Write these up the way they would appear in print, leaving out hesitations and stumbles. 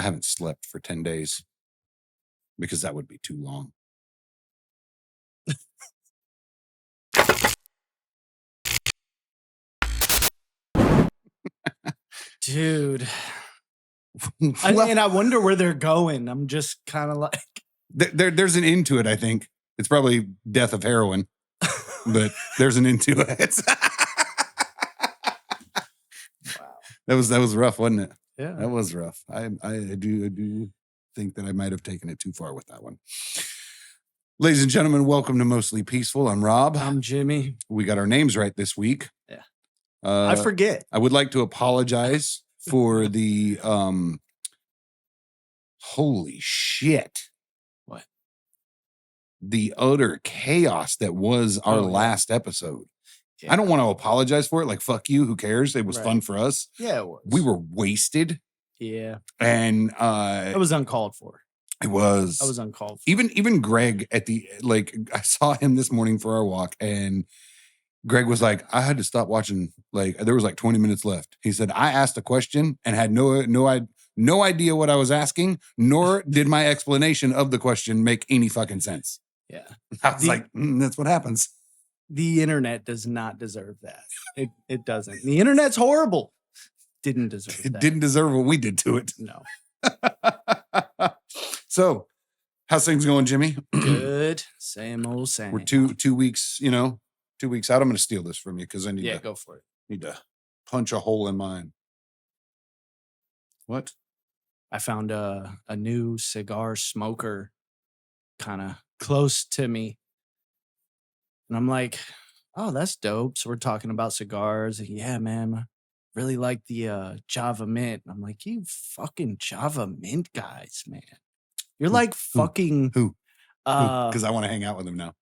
I haven't slept for 10 days because that would be too long. Dude. And I wonder where they're going. I'm just kind of like... There's an end to it, I think. It's probably death of heroin, but there's an end to it. Wow. That was rough, wasn't it? Yeah. That was rough. I do think that I might have taken it too far with that one. Ladies and gentlemen, welcome to Mostly Peaceful. I'm Rob. I'm Jimmy. We got our names right this week. Yeah. I forget. I would like to apologize for the holy shit. What? The utter chaos that was our last episode. Yeah. I don't want to apologize for it. Like, fuck you. Who cares? It was fun for us. Yeah, it was. We were wasted. Yeah. And it was uncalled for. It was. I was uncalled for. Even Greg at the, like, I saw him this morning for our walk, and Greg was like, I had to stop watching. Like, there was like 20 minutes left. He said, I asked a question and had no idea what I was asking, nor did my explanation of the question make any fucking sense. Yeah. I was like, that's what happens. The internet does not deserve that. It doesn't. The internet's horrible. Didn't deserve that. It didn't deserve what we did to it. No. So, how's things going, Jimmy? Good. Same old same. We're 2 weeks, 2 weeks out. I'm going to steal this from you because I need go for it. Need to punch a hole in mine. What? I found a new cigar smoker kind of close to me. And I'm like, oh, that's dope. So we're talking about cigars. And yeah, man, I really like the Java Mint. And I'm like, you fucking Java Mint guys, man. You're like fucking... Who? Because I want to hang out with him now.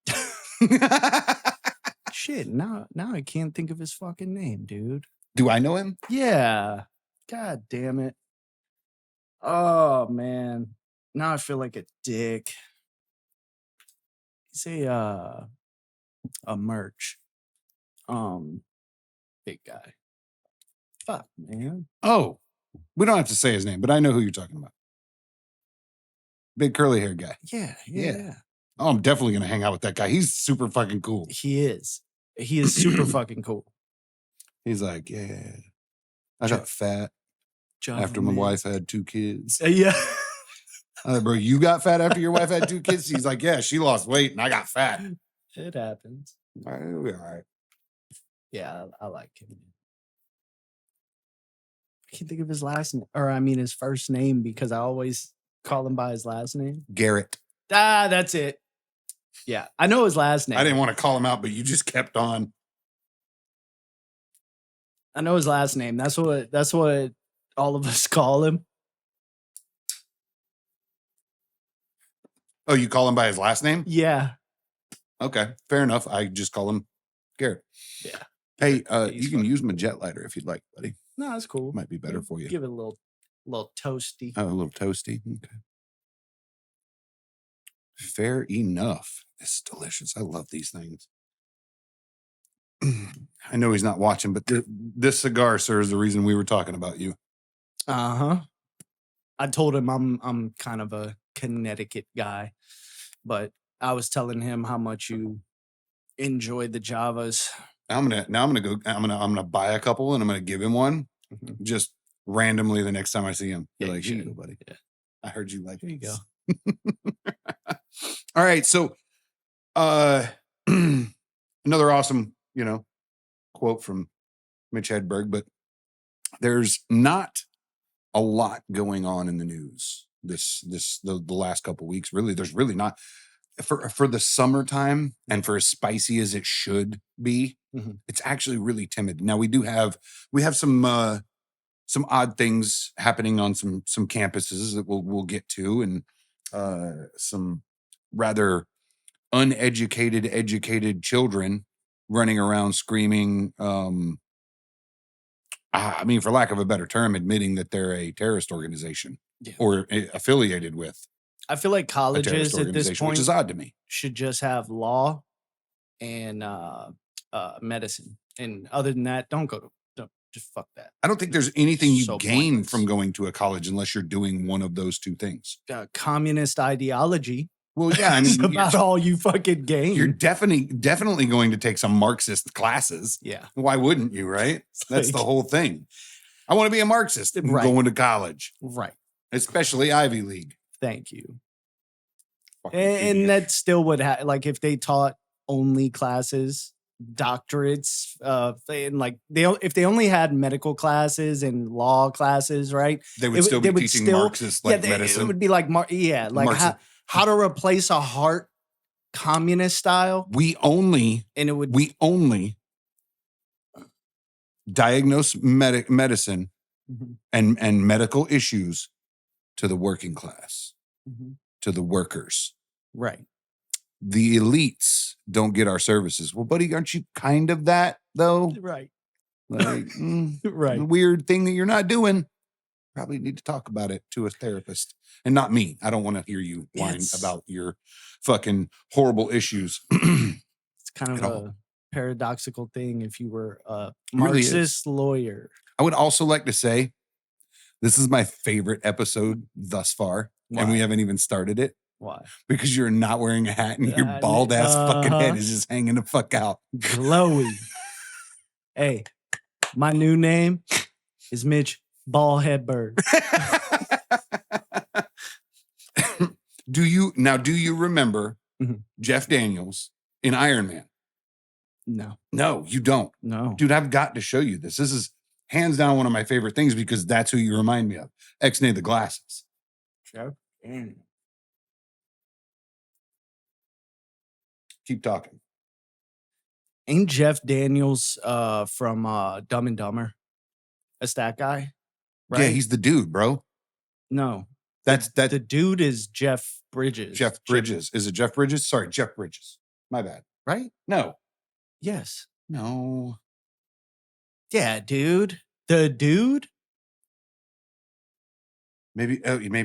Shit, now I can't think of his fucking name, dude. Do I know him? Yeah. God damn it. Oh, man. Now I feel like a dick. He's a merch. Big guy. Fuck, man. Oh, we don't have to say his name, but I know who you're talking about. Big curly haired guy. Yeah. Oh, I'm definitely going to hang out with that guy. He's super fucking cool. He is super fucking cool. He's like, yeah, I got fat after my wife had 2 kids. Yeah. I'm like, bro, you got fat after your wife had 2 kids? He's like, yeah, she lost weight and I got fat. It happens. All right, it'll be all right. Yeah, I like him. I can't think of his last name, or I mean his first name, because I always call him by his last name. Garrett. That's it. Yeah, I know his last name. I didn't want to call him out, but you just kept on. I know his last name. That's what all of us call him. Oh, you call him by his last name? Yeah. Okay, fair enough. I just call him Garrett. Yeah. Hey, you can use my jet lighter if you'd like, buddy. No, that's cool. Might be better for you. Give it a little toasty. Oh, a little toasty. Okay. Fair enough. This is delicious. I love these things. I know he's not watching, but this cigar, sir, is the reason we were talking about you. Uh-huh. I told him I'm kind of a Connecticut guy, but I was telling him how much you enjoy the Javas. I'm gonna buy a couple and I'm gonna give him one just randomly the next time I see him. Yeah, like, here you go, buddy. Yeah. I heard you like. There you go. All right, so another awesome, quote from Mitch Hedberg, but there's not a lot going on in the news the last couple of weeks. Really, there's really not for the summertime and for as spicy as it should be. Mm-hmm. It's actually really timid. Now we have some odd things happening on some campuses that we'll get to, and some rather uneducated, educated children running around screaming. I mean, for lack of a better term, admitting that they're a terrorist organization or affiliated with. I feel like colleges at this point, which is odd to me, should just have law and medicine. And other than that, don't Just fuck that. I don't think there's anything you So gain pointless. from going to a college unless you're doing one of those two things. Communist ideology. Well, yeah, I It's mean, about all you fucking gain. you're definitely going to take some Marxist classes. Yeah. Why wouldn't you, right? That's the like- whole thing. I want to be a Marxist. I'm Right. going to college, Right. especially Ivy League. Thank you. Fucking And idiot. that still would have, like, if they taught only classes, doctorates, and like if they only had medical classes and law classes, right? They would it still they be would teaching still- Marxist like It medicine. would be like, like Marxist. how to replace a heart communist style, We only and it would diagnose medicine Mhm, and medical issues to the working class, mhm. to the workers. Right. The elites don't get our services. Well, buddy, aren't you kind of that though? Right. Like, Right. the weird thing that you're not doing. Probably need to talk about it to a therapist and not me. I don't want to hear you whine It's- about your fucking horrible issues. It's kind of At all. a paradoxical thing if you were a really is. Marxist lawyer. I would also like to say this is my favorite episode thus far, and we Why? haven't even started it Why? because you're not wearing a hat and your Uh, bald ass fucking head uh-huh. is just hanging the fuck out. Glowy. Hey, my new name is Mitch Ballheadberg. Do you remember Mhm. Jeff Daniels in Iron Man? No, No, you don't. no. Dude, I've got to show you this. This is hands down one of my favorite things because that's who you remind me of. X-Nay the glasses. Jeff? Keep talking. Ain't Jeff Daniels from Dumb and Dumber? That's that guy? Right? Yeah, he's the dude, bro. no. That's that The dude is Jeff Bridges. Jeff Bridges. Is it Jeff Bridges? Sorry, Jeff Bridges. My bad. Right? No. Yes. No. Yeah, dude. The dude? Maybe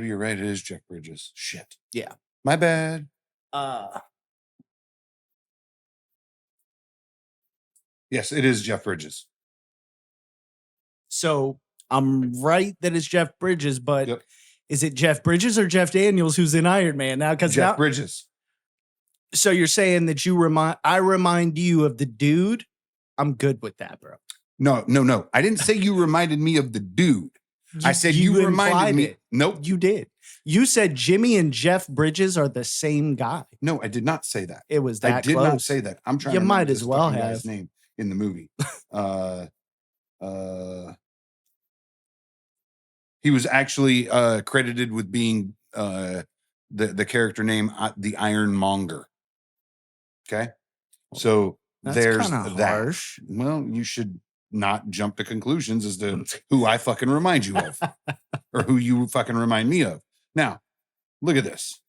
you're right. It is Jeff Bridges. Shit. Yeah. My bad. Yes, it is Jeff Bridges. So I'm right that it's Jeff Bridges, but Yep. is it Jeff Bridges or Jeff Daniels who's in Iron Man now? Because Jeff Bridges. so you're saying that I remind you of the dude? I'm good with that, bro. No. I didn't say you reminded me of the dude. I said you reminded implied me. it. Nope. You did. You said Jimmy and Jeff Bridges are the same guy. No, I did not say that. It was that I did close. not say that. I'm trying You to remember might as this well fucking guy's have. name in the movie. He was actually credited with being the character name the Ironmonger. Okay, so That's there's kinda that. harsh. Well, you should not jump to conclusions as to who I fucking remind you of, or who you fucking remind me of. Now, look at this.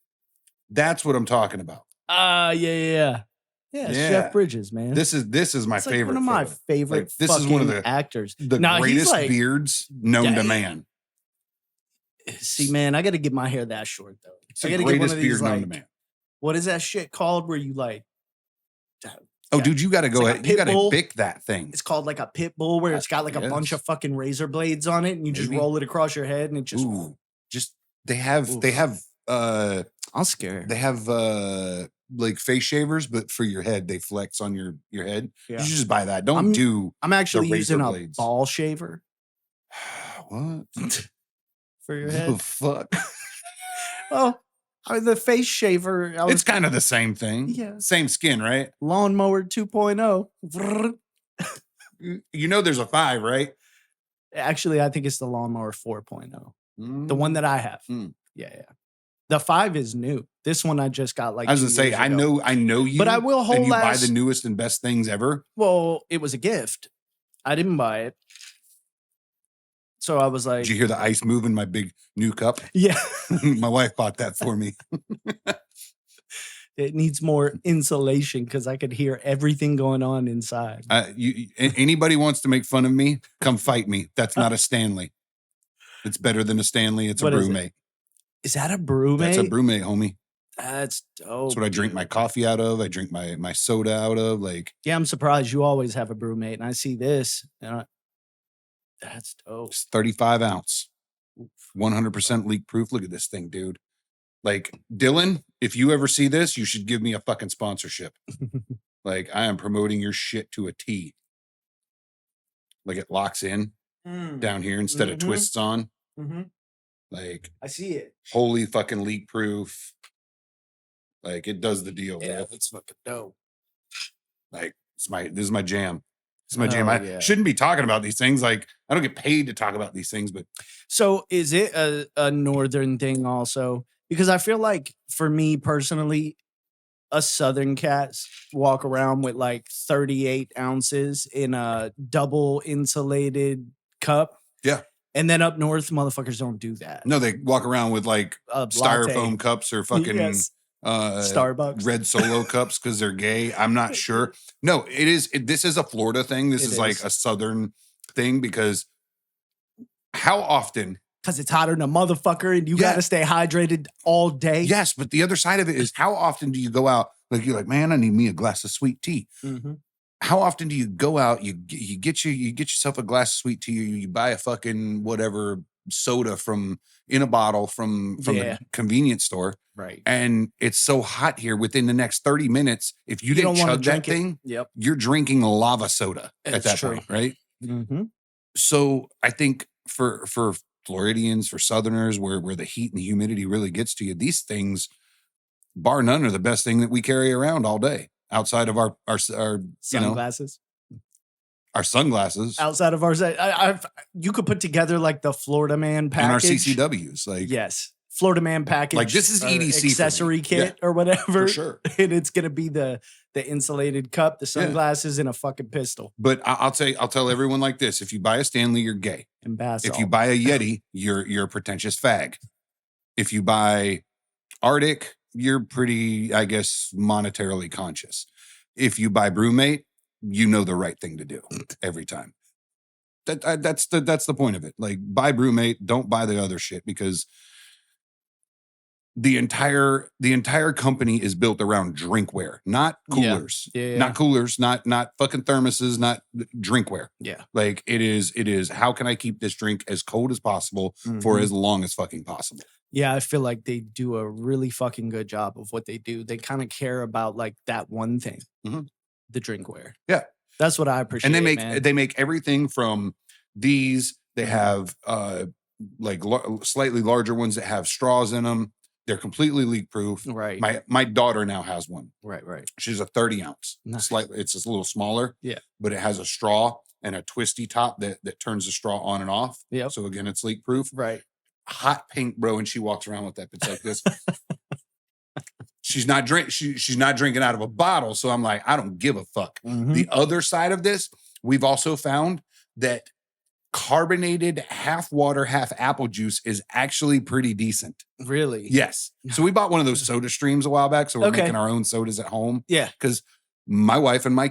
That's what I'm talking about. Yeah. Yeah, it's Yeah. Jeff Bridges, man. This is my It's like favorite. one of my photo. favorite. Like, this is one of the actors. the Nah, he's greatest like- beards known to Dang. man. See, man, I got to get my hair that short though. It's I the got to get one greatest of beard these. known to Like, man. what is that shit called? Where you like? Oh, yeah, dude, you got to go like a ahead. You pit got to bull. pick that thing. It's called like a pit bull, where it's got like a bunch Yes. of fucking razor blades on it, and you just Maybe. roll it across your head, and it just. Ooh, just they have Oof. I'll scare. they have like face shavers, but for your head, they flex on your head. Yeah. You should just buy that. Don't I'm- do I'm actually razor using a blades. ball shaver what for your the head. fuck. Oh, the face shaver. I was It's kind of the same thing. Yeah. Same skin, right? lawnmower 2.0. Vrrr. You know, there's a 5, right? Actually, I think it's the lawnmower 4.0. The one that I have. Mm. Yeah. The 5 is new. This one I just got like. I was 2 gonna say, years I ago. know you, But I will and hold you buy last. the newest and best things ever. Well, it was a gift. I didn't buy it. So I was like, Did you hear the ice move in my big new cup? yeah, My wife bought that for me. it needs more insulation because I could hear everything going on inside. Anybody wants to make fun of me, come fight me. That's not a Stanley. It's better than a Stanley. It's What a is it? brewmate. Is that a brewmate? That's a brewmate, homie. That's dope. That's what I drink my coffee out of. I drink my soda out of. Like, Yeah, I'm surprised you always have a brewmate. And I see this. And That's dope. It's 35 ounce, Oof. 100% leak proof. Look at this thing, dude. Like, Dylan, if you ever see this, you should give me a fucking sponsorship. Like, I am promoting your shit to a T. Like, it locks in down here instead of twists on. Like, I see it. Holy fucking leak proof. Like, it does the deal. Yeah, Bro. that's fucking dope. Like, this is my jam. This is my jam. Oh, I yeah. shouldn't be talking about these things. Like, I don't get paid to talk about these things, but So is it a northern thing also? Because I feel like for me personally, us southern cats walk around with like 38 ounces in a double insulated cup. Yeah. And then up north, motherfuckers don't do that. no, they walk around with like A styrofoam latte. cups or fucking Yes. Starbucks. red Solo cups because they're gay. I'm not sure. No, this is a Florida thing. This It is like is. a southern thing because how often? Because it's hotter than a motherfucker and you Yeah. got to stay hydrated all day. Yes, but the other side of it is how often do you go out? Like, you're like, man, I need me a glass of sweet tea. Mhm. How often do you go out? You get yourself a glass of sweet tea. You buy a fucking whatever soda in a bottle from Yeah. the convenience store. Right. And it's so hot here within the next 30 minutes. If you You didn't don't wanna chug that drink it. thing, Yep. you're drinking lava soda at That's that true. point, right? Mm-hmm. So I think for Floridians, for Southerners, where the heat and the humidity really gets to you, these things, bar none, are the best thing that we carry around all day outside of our Sunglasses. our sunglasses Outside of ours, you could put together like the Florida Man and our package. CCWs. Like, Yes. Florida Man package. Like, this is or EDC for me. accessory kit or whatever. for sure. And it's gonna be the insulated cup, the sunglasses, and a fucking pistol. But I'll tell everyone like this: if you buy a Stanley, you're gay. And bath If you salts. buy a Yeti, you're a pretentious fag. If you buy Arctic, you're pretty, I guess, monetarily conscious. If you buy Brewmate, you know the right thing to do every time. That's the point of it. Like, buy Brewmate, don't buy the other shit, because the entire company is built around drinkware, not coolers. Yeah. Not coolers, not fucking thermoses, not drinkware. Yeah. Like, it is how can I keep this drink as cold as possible for Mhm. as long as fucking possible. Yeah, I feel like they do a really fucking good job of what they do. They kind of care about like that one thing, Mhm. the drinkware. Yeah. That's what I appreciate. And they make everything from these. They have like slightly larger ones that have straws in them. They're completely leak proof. Right. My daughter now has one. Right. She's a 30 ounce. Nice. Slightly, it's just a little smaller. Yeah. But it has a straw and a twisty top that turns the straw on and off. Yep. So again, it's leak proof. Right. Hot pink, bro, and she walks around with that. It's like this. She's not drinking out of a bottle. So I'm like, I don't give a fuck. Mhm. The other side of this, we've also found that carbonated half water, half apple juice is actually pretty decent. Really? Yes. So we bought one of those soda streams a while back. So we're Okay. making our own sodas at home. Yeah. Because my wife and my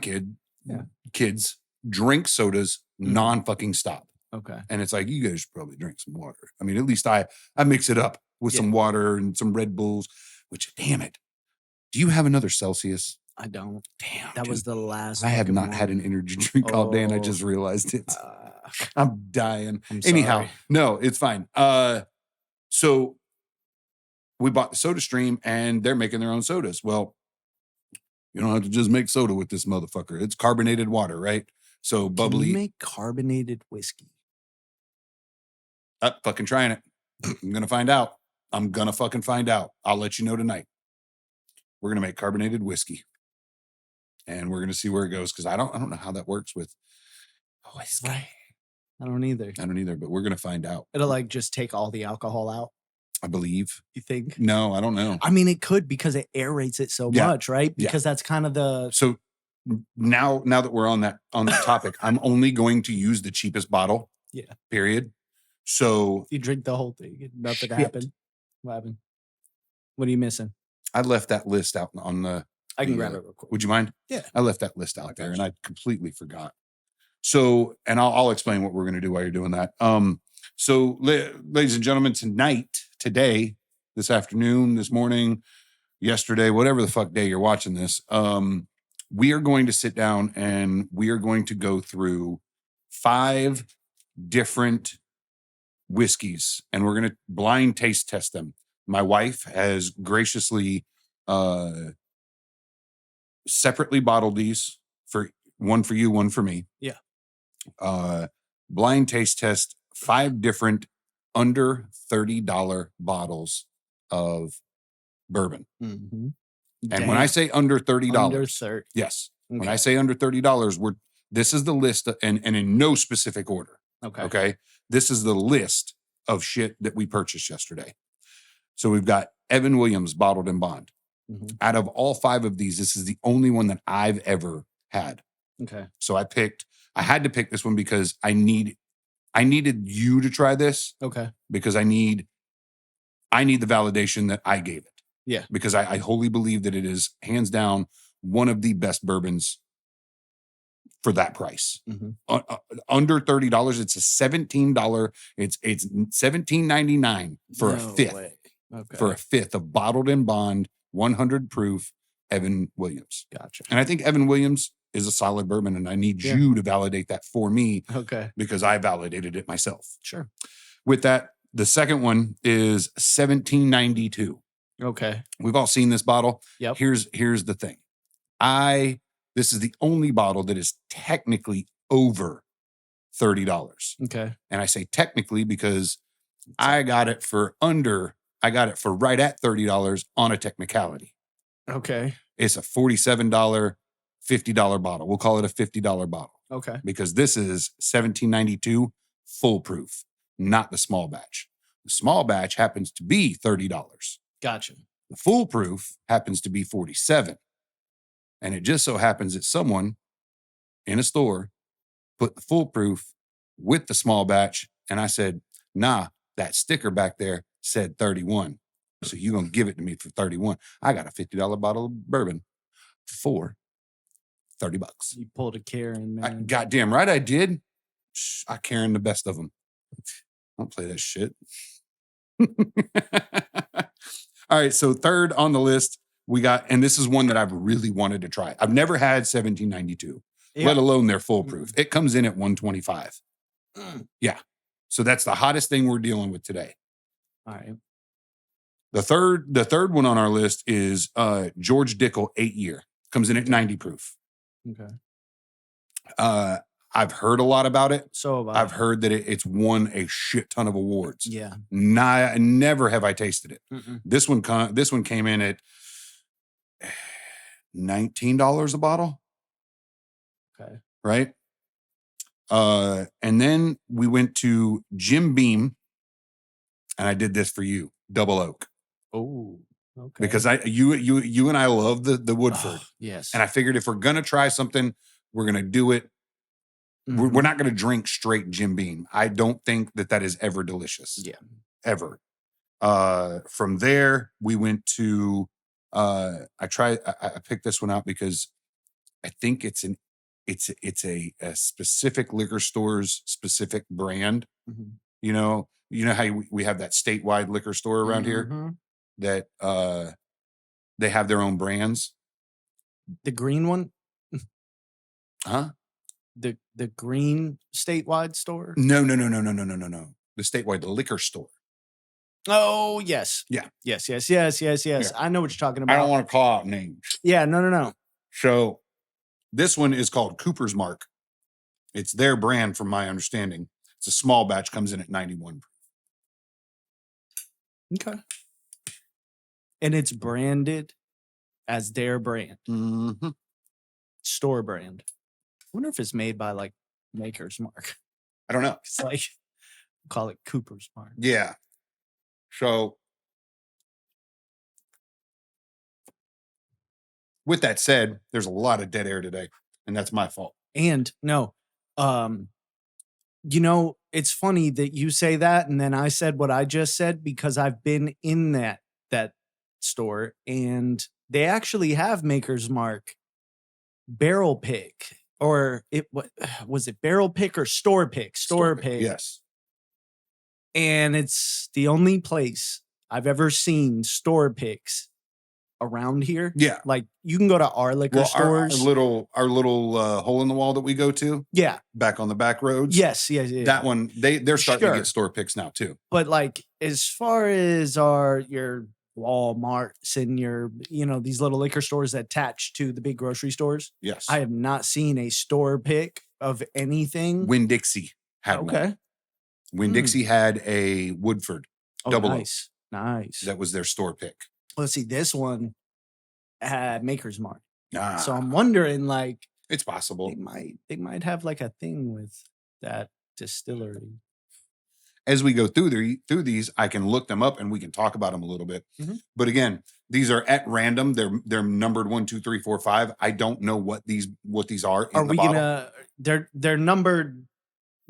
Yeah. kids drink sodas non-fucking stop. Okay. And it's like, you guys should probably drink some water. I mean, at least I mix it up with some water and some Red Bulls, which, damn it. Do you have another Celsius? I don't. Damn. That dude. was the last. I have fucking not had one. an energy drink all day, and I Oh. just realized it. Uh, I'm dying. I'm Anyhow, sorry. no, it's fine. So we bought the soda stream and they're making their own sodas. Well, you don't have to just make soda with this motherfucker. It's carbonated water, right? So Can bubbly. you make carbonated whiskey? Fucking trying it. I'm going to find out. I'm going to fucking find out. I'll let you know tonight. We're going to make carbonated whiskey. And we're going to see where it goes. Cause I don't know how that works with whiskey. Right. I don't either. I don't either, but we're going to find out. It'll like just take all the alcohol out. I believe. You think? No, I don't know. I mean, it could because it aerates it so Yeah. much, right? Yeah. Because that's kind of the. So now that we're on that topic, I'm only going to use the cheapest bottle. Yeah. Period. So You drink the whole thing. Nothing Shit. happened. What happened? What are you missing? I left that list out on the. I can the, grab it real quick. Would you mind? Yeah. I left that list out there and I completely forgot. So, and I'll explain what we're going to do while you're doing that. So ladies and gentlemen, today, this afternoon, this morning, yesterday, whatever the fuck day you're watching this, we are going to sit down and we are going to go through 5 different whiskeys, and we're going to blind taste test them. My wife has graciously separately bottled these, for one for you, one for me. Yeah. Blind taste test 5 different under $30 bottles of bourbon. Mm-hmm. And when I say under $30, under 30. Yes. Okay. When I say under $30, this is the list, and in no specific order. Okay. This is the list of shit that we purchased yesterday. So we've got Evan Williams bottled in bond. Mm-hmm. Out of all 5 of these, this is the only one that I've ever had. Okay. So I had to pick this one because I needed you to try this. Okay. Because I need the validation that I gave it. Yeah. Because I wholly believe that it is hands down one of the best bourbons for that price. Mm-hmm. Under $30, it's a $17. It's $17.99 for a fifth. Okay. For a fifth of bottled in bond 100 proof Evan Williams. Gotcha. And I think Evan Williams is a solid bourbon, and I need you to validate that for me. Okay. Because I validated it myself. Sure. With that, the second one is 1792. Okay. We've all seen this bottle. Yep. Here's the thing. This is the only bottle that is technically over $30. Okay. And I say technically because I got it for right at $30 on a technicality. Okay. It's a $47, $50 bottle. We'll call it a $50 bottle. Okay. Because this is 1792 full proof, not the small batch. The small batch happens to be $30. Gotcha. The full proof happens to be $47. And it just so happens that someone in a store put the full proof with the small batch. And I said, nah, that sticker back there said 31. So you're going to give it to me for 31. I got a $50 bottle of bourbon for $30. You pulled a Karen, man. Goddamn right I did. I Karen the best of them. Don't play that shit. All right. So third on the list, we got, and this is one that I've really wanted to try. I've never had 1792, let alone their full proof. It comes in at 125. Yeah. So that's the hottest thing we're dealing with today. All right. The third one on our list is George Dickel 8-year. Comes in at 90 proof. Okay. I've heard a lot about it. So I've heard that it's won a shit ton of awards. Yeah. Never have I tasted it. Mm-mm. This one came in at $19 a bottle. Okay. Right. And then we went to Jim Beam, and I did this for you, Double Oak. Oh, okay. Because you and I love the Woodford. Oh, yes. And I figured if we're gonna try something, we're gonna do it. Mm-hmm. We're not gonna drink straight Jim Beam. I don't think that is ever delicious. Yeah. Ever. From there, we went to I picked this one out because I think it's a specific liquor store's specific brand. Mm-hmm. You know how we have that statewide liquor store around here that they have their own brands. The green one? Huh? The green statewide store? No. The statewide liquor store. Oh, yes. Yeah. Yes. Yeah. I know what you're talking about. I don't want to call out names. Yeah, no. So this one is called Cooper's Mark. It's their brand from my understanding. It's a small batch, comes in at 91. Okay. And it's branded as their brand. Mm-hmm. Store brand. I wonder if it's made by like Maker's Mark. I don't know. It's like, call it Cooper's Mark. Yeah. So with that said, there's a lot of dead air today, and that's my fault. And no, it's funny that you say that, and then I said what I just said because I've been in that store, and they actually have Maker's Mark barrel pick, or was it barrel pick or store pick? Store pick. Yes. And it's the only place I've ever seen store picks around here. Yeah. Like you can go to our liquor Well, stores. our little hole in the wall that we go to. Yeah. Back on the back roads. Yes. Yeah. That one, they're starting to Sure. get store picks now too. But like as far as your Walmarts and your, these little liquor stores attached to the big grocery stores, Yes. I have not seen a store pick of anything. Winn-Dixie had one. Okay. Winn-Dixie had a Woodford double oak. Nice. That was their store pick. Let's see. This one had Maker's Mark. Ah, So I'm wondering, like, it's possible. they might have like a thing with that distillery. As we go through these, I can look them up and we can talk about them a little bit. Mm-hmm. But again, these are at random. They're numbered 1, 2, 3, 4, 5. I don't know what these are. Are we gonna? They're numbered.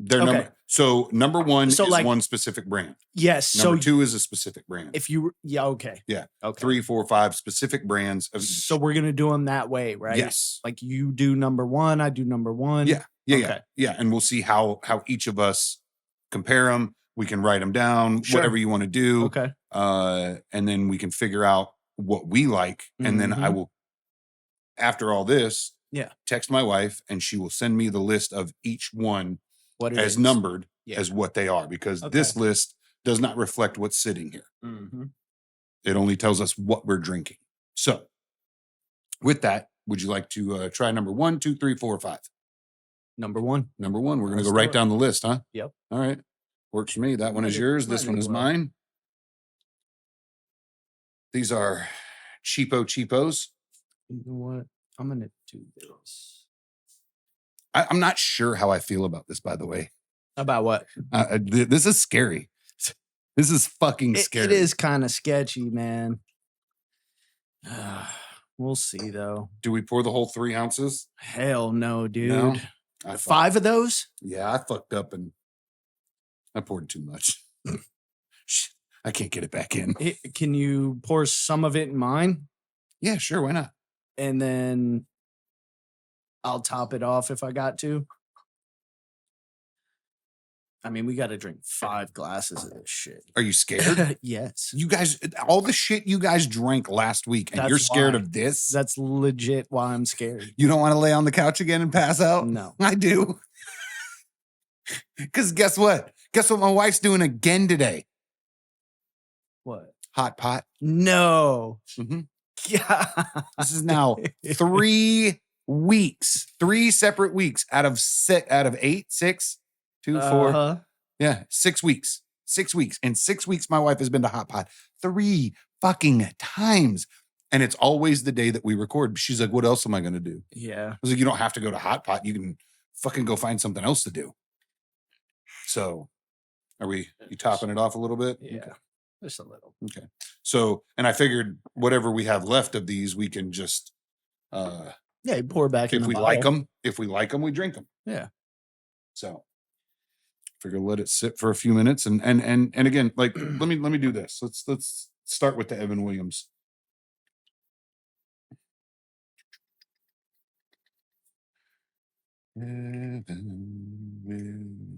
They're okay. numbered. So number 1 is like, one specific brand. Yes. Number 2 is a specific brand. If you, yeah, okay. Yeah. Okay. 3, 4, 5 specific brands of each. So we're gonna do them that way, right? Yes. Like you do number 1, I do number 1. Yeah. Yeah. And we'll see how each of us compare them. We can write them down, whatever you want to do. Okay. And then we can figure out what we like. And then I will, after all this, text my wife and she will send me the list of each one as numbered as what they are, because this list does not reflect what's sitting here. Mm-hmm. It only tells us what we're drinking. So with that, would you like to try number 1, 2, 3, 4, 5? Number 1. Number 1. We're going to go right down the list, huh? Yep. All right. Works for me. That one is yours. This one is mine. These are cheapos. You know what? I'm going to do this. I'm not sure how I feel about this, by the way. About what? This is scary. This is fucking scary. It is kind of sketchy, man. We'll see, though. Do we pour the whole 3 ounces? Hell no, dude. No? 5 of those? Yeah, I fucked up and I poured too much. I can't get it back in. Can you pour some of it in mine? Yeah, sure. Why not? And then I'll top it off if I got to. I mean, we got to drink 5 glasses of this shit. Are you scared? Yes. You guys, all the shit you guys drank last week and you're scared of this? That's legit why I'm scared. You don't want to lay on the couch again and pass out? No. I do. Because guess what? Guess what my wife's doing again today? What? Hot pot. No. Mm-hmm. Yeah. This is now 3 weeks, 3 separate weeks out of 8, 6, 2, 4. Yeah, 6 weeks. 6 weeks. In 6 weeks, my wife has been to hot pot 3 fucking times. And it's always the day that we record. She's like, what else am I going to do? Yeah. I was like, you don't have to go to hot pot. You can fucking go find something else to do. So you topping it off a little bit? Yeah. Okay. Just a little. Okay. So, and I figured whatever we have left of these, we can just, you pour back in the bottle. If we like them, we drink them. Yeah. So figure let it sit for a few minutes. And again, like, let me do this. Let's start with the Evan Williams. Evan Williams.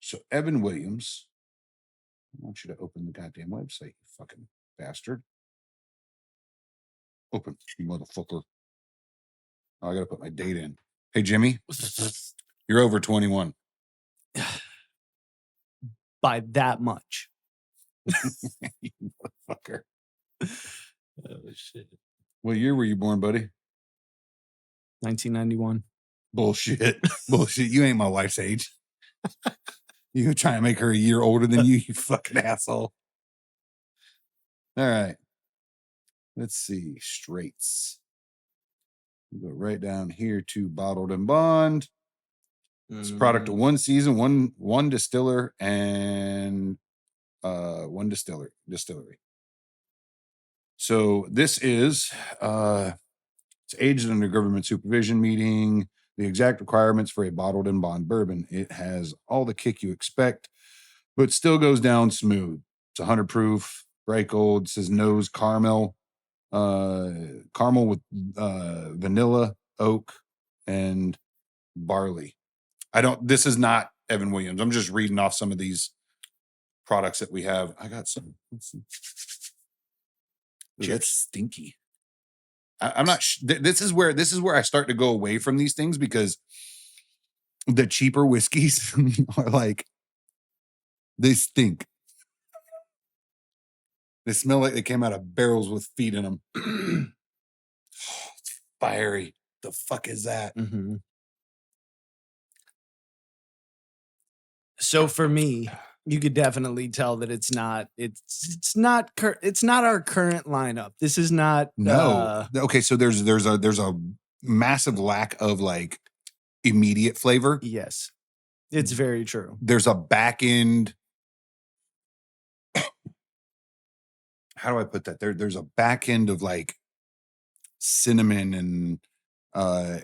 So Evan Williams, I want you to open the goddamn website, you fucking bastard. Open, you motherfucker. Oh, I gotta put my date in. Hey, Jimmy, you're over 21. By that much. You motherfucker. Oh, shit. What year were you born, buddy? 1991. Bullshit. Bullshit. You ain't my wife's age. You trying to make her a year older than you, you fucking asshole. All right. Let's see. Straights. We'll go right down here to bottled and bond. It's a product of one season, one distiller, and one distillery. So this is it's aged under government supervision, meeting the exact requirements for a bottled and bond bourbon. It has all the kick you expect, but still goes down smooth. It's 100 proof, bright gold. It says nose caramel with vanilla, oak, and barley. This is not Evan Williams. I'm just reading off some of these products that we have. I got some. Let's see. Ooh, that's stinky. I'm not. This is where I start to go away from these things, because the cheaper whiskeys are like, they stink. They smell like they came out of barrels with feet in them. Oh, it's fiery. The fuck is that? Mm-hmm. So for me, you could definitely tell that it's not our current lineup. This is not No. Okay, so there's a massive lack of like immediate flavor. Yes. It's very true. There's a back end. How do I put that? There's a back end of like cinnamon, and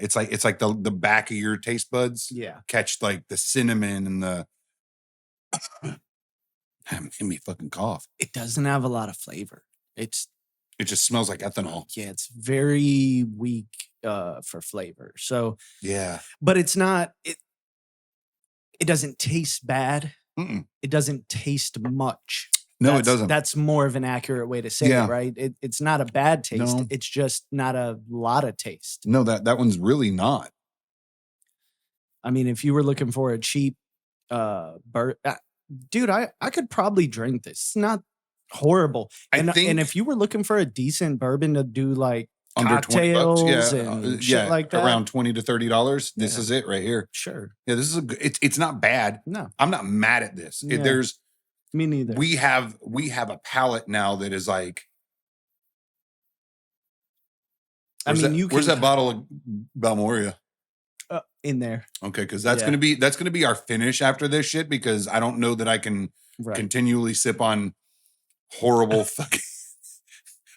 it's like the back of your taste buds catch like the cinnamon and the made me fucking cough. It doesn't have a lot of flavor. It just smells like ethanol. Yeah, it's very weak for flavor. So yeah, but it's not. It doesn't taste bad. Mm-mm. It doesn't taste much. No, it doesn't. That's more of an accurate way to say it, right? It's not a bad taste. No. It's just not a lot of taste. No, that one's really not. I mean, if you were looking for a cheap dude, I could probably drink this. It's not horrible. And if you were looking for a decent bourbon to do like under cocktails $20, and shit like that, around $20 to $30, this is it right here. Sure. Yeah, this is it's not bad. No, I'm not mad at this. Yeah. Me neither. We have a palate now that is like. Where's that bottle of Balmoria? In there. Okay, because that's gonna be our finish after this shit, because I don't know that I can continually sip on horrible fucking.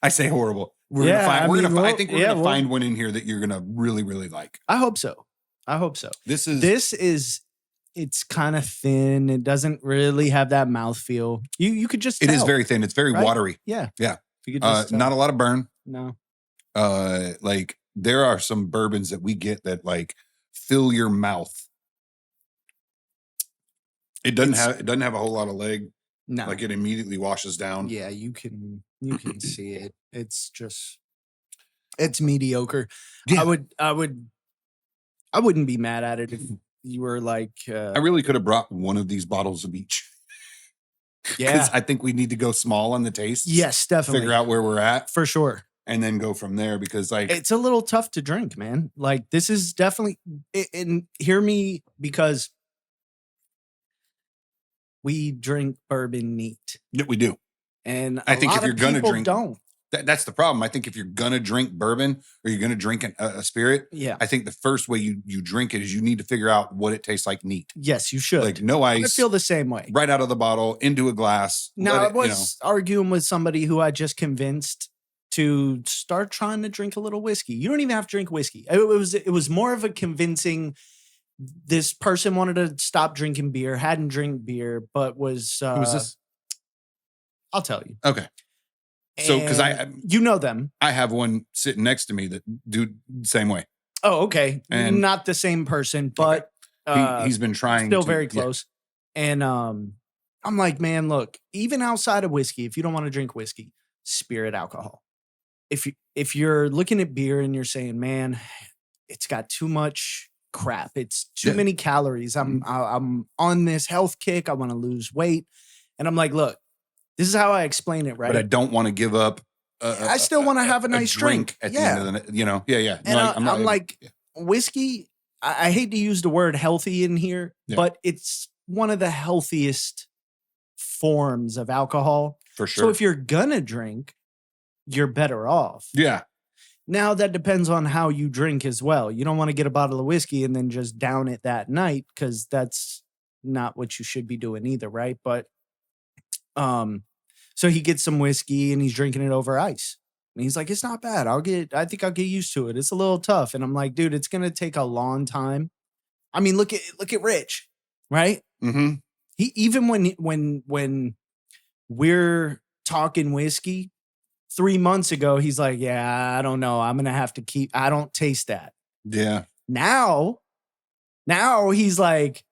I say horrible. I think we're gonna find one in here that you're gonna really, really like. I hope so. This is it's kind of thin. It doesn't really have that mouthfeel. You could just tell. It is very thin. It's very watery. Yeah. Yeah. You could just not a lot of burn. No. Like there are some bourbons that we get that like fill your mouth. It doesn't have a whole lot of leg. No. Like it immediately washes down. Yeah, you can see it. It's mediocre. Yeah. I wouldn't be mad at it if you were like I really could have brought one of these bottles of each. Yeah. Because I think we need to go small on the taste. Yes, definitely. Figure out where we're at. For sure. And then go from there, because like it's a little tough to drink, man. Like this is definitely, and hear me, because we drink bourbon neat. Yeah, we do. And I think if you're gonna drink, don't. That's the problem. I think if you're gonna drink bourbon, or you're gonna drink a spirit, yeah, I think the first way you drink it is you need to figure out what it tastes like neat. Yes, you should. Like no ice. I feel the same way. Right out of the bottle into a glass. Now I was arguing with somebody who I just convinced to start trying to drink a little whiskey. You don't even have to drink whiskey. It was more of a convincing. This person wanted to stop drinking beer, hadn't drank beer, but was. Who was this? I'll tell you. Okay. So, because you know them. I have one sitting next to me that do the same way. Oh, okay. And not the same person, but he's been trying. Still very close. Yeah. And I'm like, man, look, even outside of whiskey, if you don't want to drink whiskey, spirit alcohol. If you're looking at beer and you're saying, man, it's got too much crap, it's too many calories. I'm on this health kick. I want to lose weight, and I'm like, look. This is how I explain it, right? But I don't want to give up. I still want to have a nice drink at the end of the night. Yeah. And I'm like, whiskey, I hate to use the word healthy in here, but it's one of the healthiest forms of alcohol. For sure. So if you're going to drink, you're better off. Yeah. Now that depends on how you drink as well. You don't want to get a bottle of whiskey and then just down it that night, because that's not what you should be doing either, right? But so he gets some whiskey and he's drinking it over ice. And he's like, it's not bad. I think I'll get used to it. It's a little tough. And I'm like, dude, it's going to take a long time. I mean, look at Rich, right? Mm-hmm. He, even when we're talking whiskey 3 months ago, he's like, yeah, I don't know. I'm going to have to I don't taste that. Yeah. Now he's like,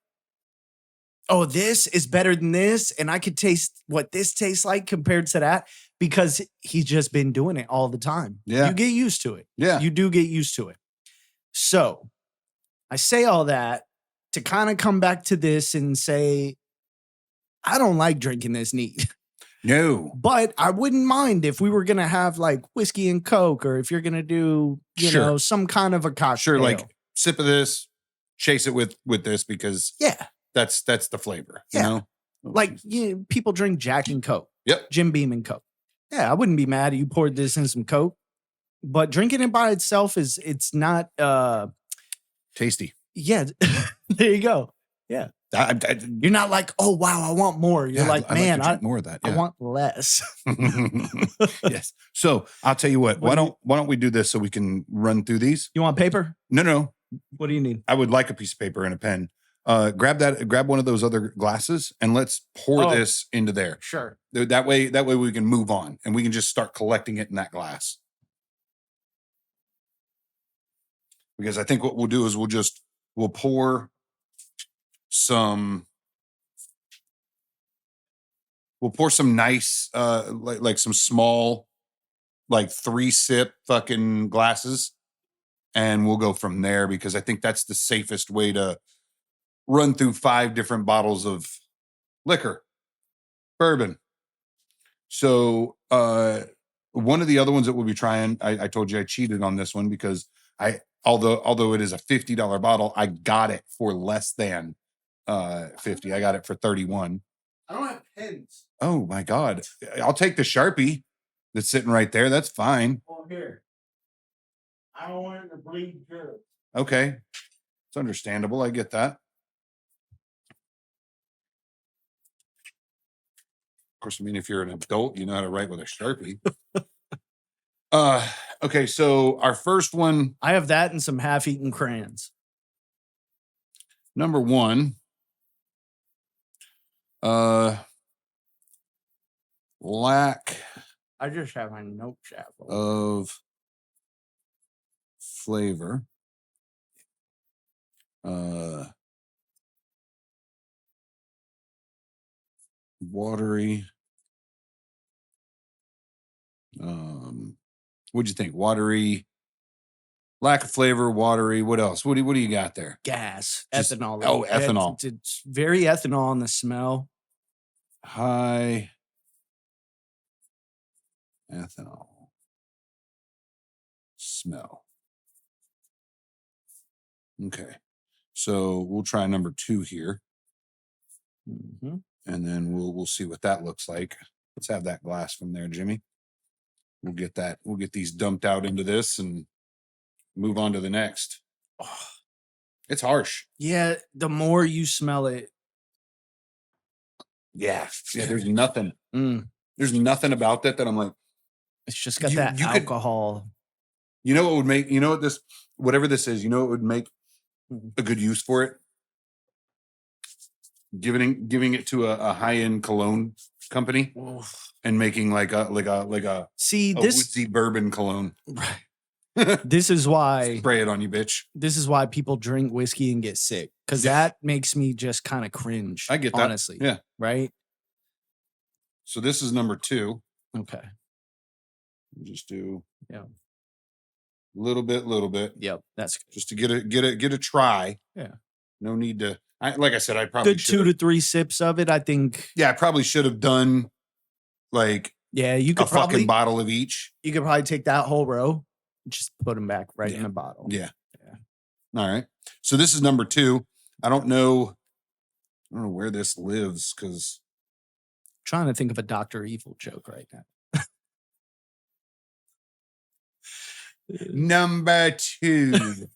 oh, this is better than this, and I could taste what this tastes like compared to that because he's just been doing it all the time. Yeah. You get used to it. Yeah. You do get used to it. So I say all that to kind of come back to this and say, I don't like drinking this neat. No. But I wouldn't mind if we were going to have like whiskey and Coke, or if you're going to do, you Sure. know, some kind of a cocktail. Sure, like sip of this, chase it with this because yeah. that's the flavor, Yeah. you know? Like people drink Jack and Coke. Yep. Jim Beam and Coke. Yeah, I wouldn't be mad if you poured this in some Coke. But drinking it by itself it's not tasty. Yeah. There you go. Yeah. You're not like, oh wow, I want more. You're like, man, I more of that. Yeah. I want less. Yes. So I'll tell you what. Why don't we do this so we can run through these? You want paper? No. What do you need? I would like a piece of paper and a pen. Grab one of those other glasses and let's pour this into there. Sure. That way we can move on and we can just start collecting it in that glass. Because I think what we'll do is we'll pour some nice like some small like 3-sip fucking glasses, and we'll go from there because I think that's the safest way to run through 5 different bottles of liquor, bourbon. So one of the other ones that we'll be trying, I told you I cheated on this one because although it is a $50 bottle, I got it for less than 50. I got it for 31. I don't have pens. Oh my God. I'll take the Sharpie that's sitting right there. That's fine. Oh, here. I don't want it to bleed good. Okay. It's understandable. I get that. Of course, I mean, if you're an adult, you know how to write with a Sharpie. Okay, so our first one. I have that and some half-eaten crayons. Number 1. Lack. I just have my note shuffle Of flavor. Watery. What'd you think? Watery. Lack of flavor, watery. What else? What do you got there? Gas, Just, ethanol. Oh, ethanol. It's very ethanol on the smell. High ethanol smell. Okay. So we'll try number 2 here. Mm-hmm. And then we'll see what that looks like. Let's have that glass from there, Jimmy. We'll get these dumped out into this and move on to the next. Oh, it's harsh. Yeah, the more you smell it. Yeah, there's nothing. There's nothing about that I'm like, it's just got that alcohol. You know what would make, whatever this is, what would make a good use for it? Giving it to a high-end cologne company. Oof. And making like a woodsy bourbon cologne. Right. This is why spray it on you, bitch. This is why people drink whiskey and get sick, because that makes me just kind of cringe. I get that, honestly. Yeah. Right. So this is number 2. Okay. We'll just do a little bit. Yep, that's good. Just to get a try. Yeah. No need to. Like I said, I probably good 2 to 3 sips of it. I think. Yeah, I probably should have done like. Yeah, you could probably fucking bottle of each. You could probably take that whole row, just put them back right in the bottle. Yeah. All right. So this is number 2. I don't know where this lives because. Trying to think of a Dr. Evil joke right now. Number 2.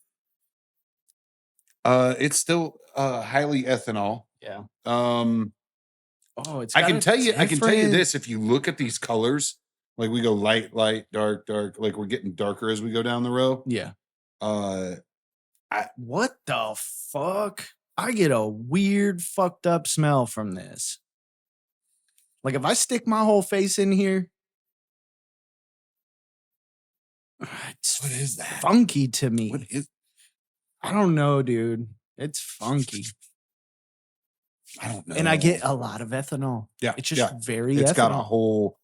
It's still highly ethanol. Yeah. I can tell you this. If you look at these colors, like we go light, dark, like we're getting darker as we go down the row. Yeah. What the fuck? I get a weird, fucked up smell from this. Like if I stick my whole face in here, it's what is that? Funky to me. What is? I don't know, dude. It's funky. I don't know. And I get a lot of ethanol. Yeah. It's just very It's ethanol. got a whole.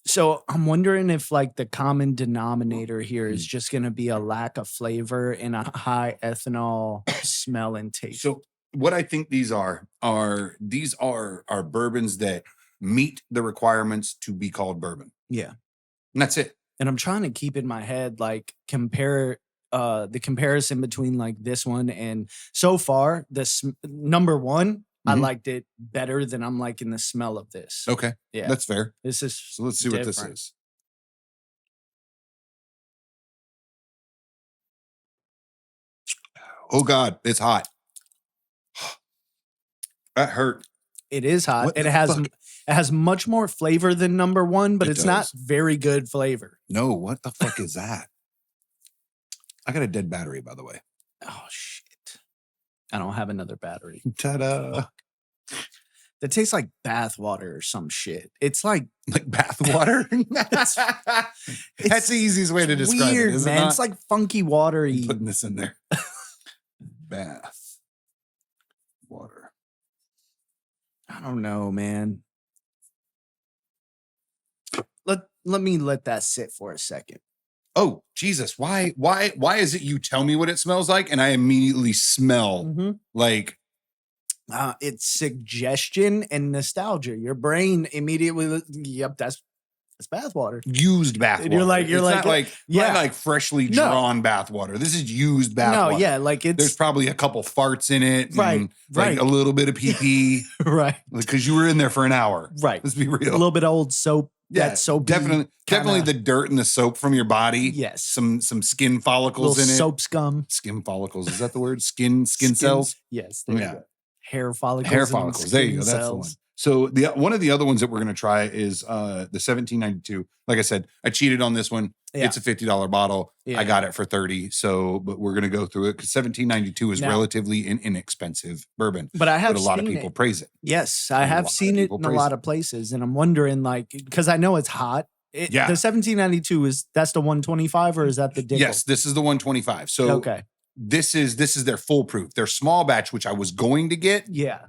So I'm wondering if like the common denominator here is just going to be a lack of flavor and a high ethanol smell and taste. So what I think these are bourbons that meet the requirements to be called bourbon. Yeah. And that's it. And I'm trying to keep in my head, like compare the comparison between like this one and so far this number one, I Mhm. liked it better than I'm liking the smell of this. Okay. Yeah. That's fair. This is So let's see what this different. is. Oh God, it's hot. That hurt. It is hot. What It the has fuck? it has much more flavor than number one, but It it's not does. very good flavor. No, what the fuck is that? I got a dead battery, by the way. Oh shit. I don't have another battery. Ta-da. That tastes like bath water or some shit. It's like Like bath water? That's the easiest way to describe weird, it, is it man. not? It's like funky watery. I'm putting this in there. Bath water. I don't know, man. Let me let that sit for a second. Oh, Jesus. Why is it you tell me what it smells like and I immediately smell like It's suggestion and nostalgia. Your brain immediately, yep, that's bath water. used bath And water? you're It's like, not yeah. like freshly No. drawn bath water. This is used bath No, water. yeah, like There's it's probably a couple farts in it. Right, and, right. Like a little bit of pee-pee. right, Because you were in there for an hour. right. Let's be A real. little bit of old soap. Yeah, that soapy definitely the dirt and the soap from your body. Yes. Some skin follicles little in it. soap scum. Skin follicles. Is that the word? Skin cells? Yes. There you Yeah. go. Hair follicles. Hair and follicles. There you go. skin That's the one. cells. So one of the other ones that we're going to try is the 1792. Like I said, I cheated on this one. Yeah. It's a $50 bottle. Yeah. I got it for 30. So, but we're going to go through it because 1792 is Now- relatively an inexpensive bourbon. But I have But a lot of seen people it. praise it. Yes, I A have lot of seen it people in a praise lot it. of places, and I'm wondering, like, because I know it's hot. Yeah. The 1792 that's the 125, or is that the Dickel? Yes, this is the 125. So Okay. this is their foolproof. Their small batch, which I was going to get, Yeah.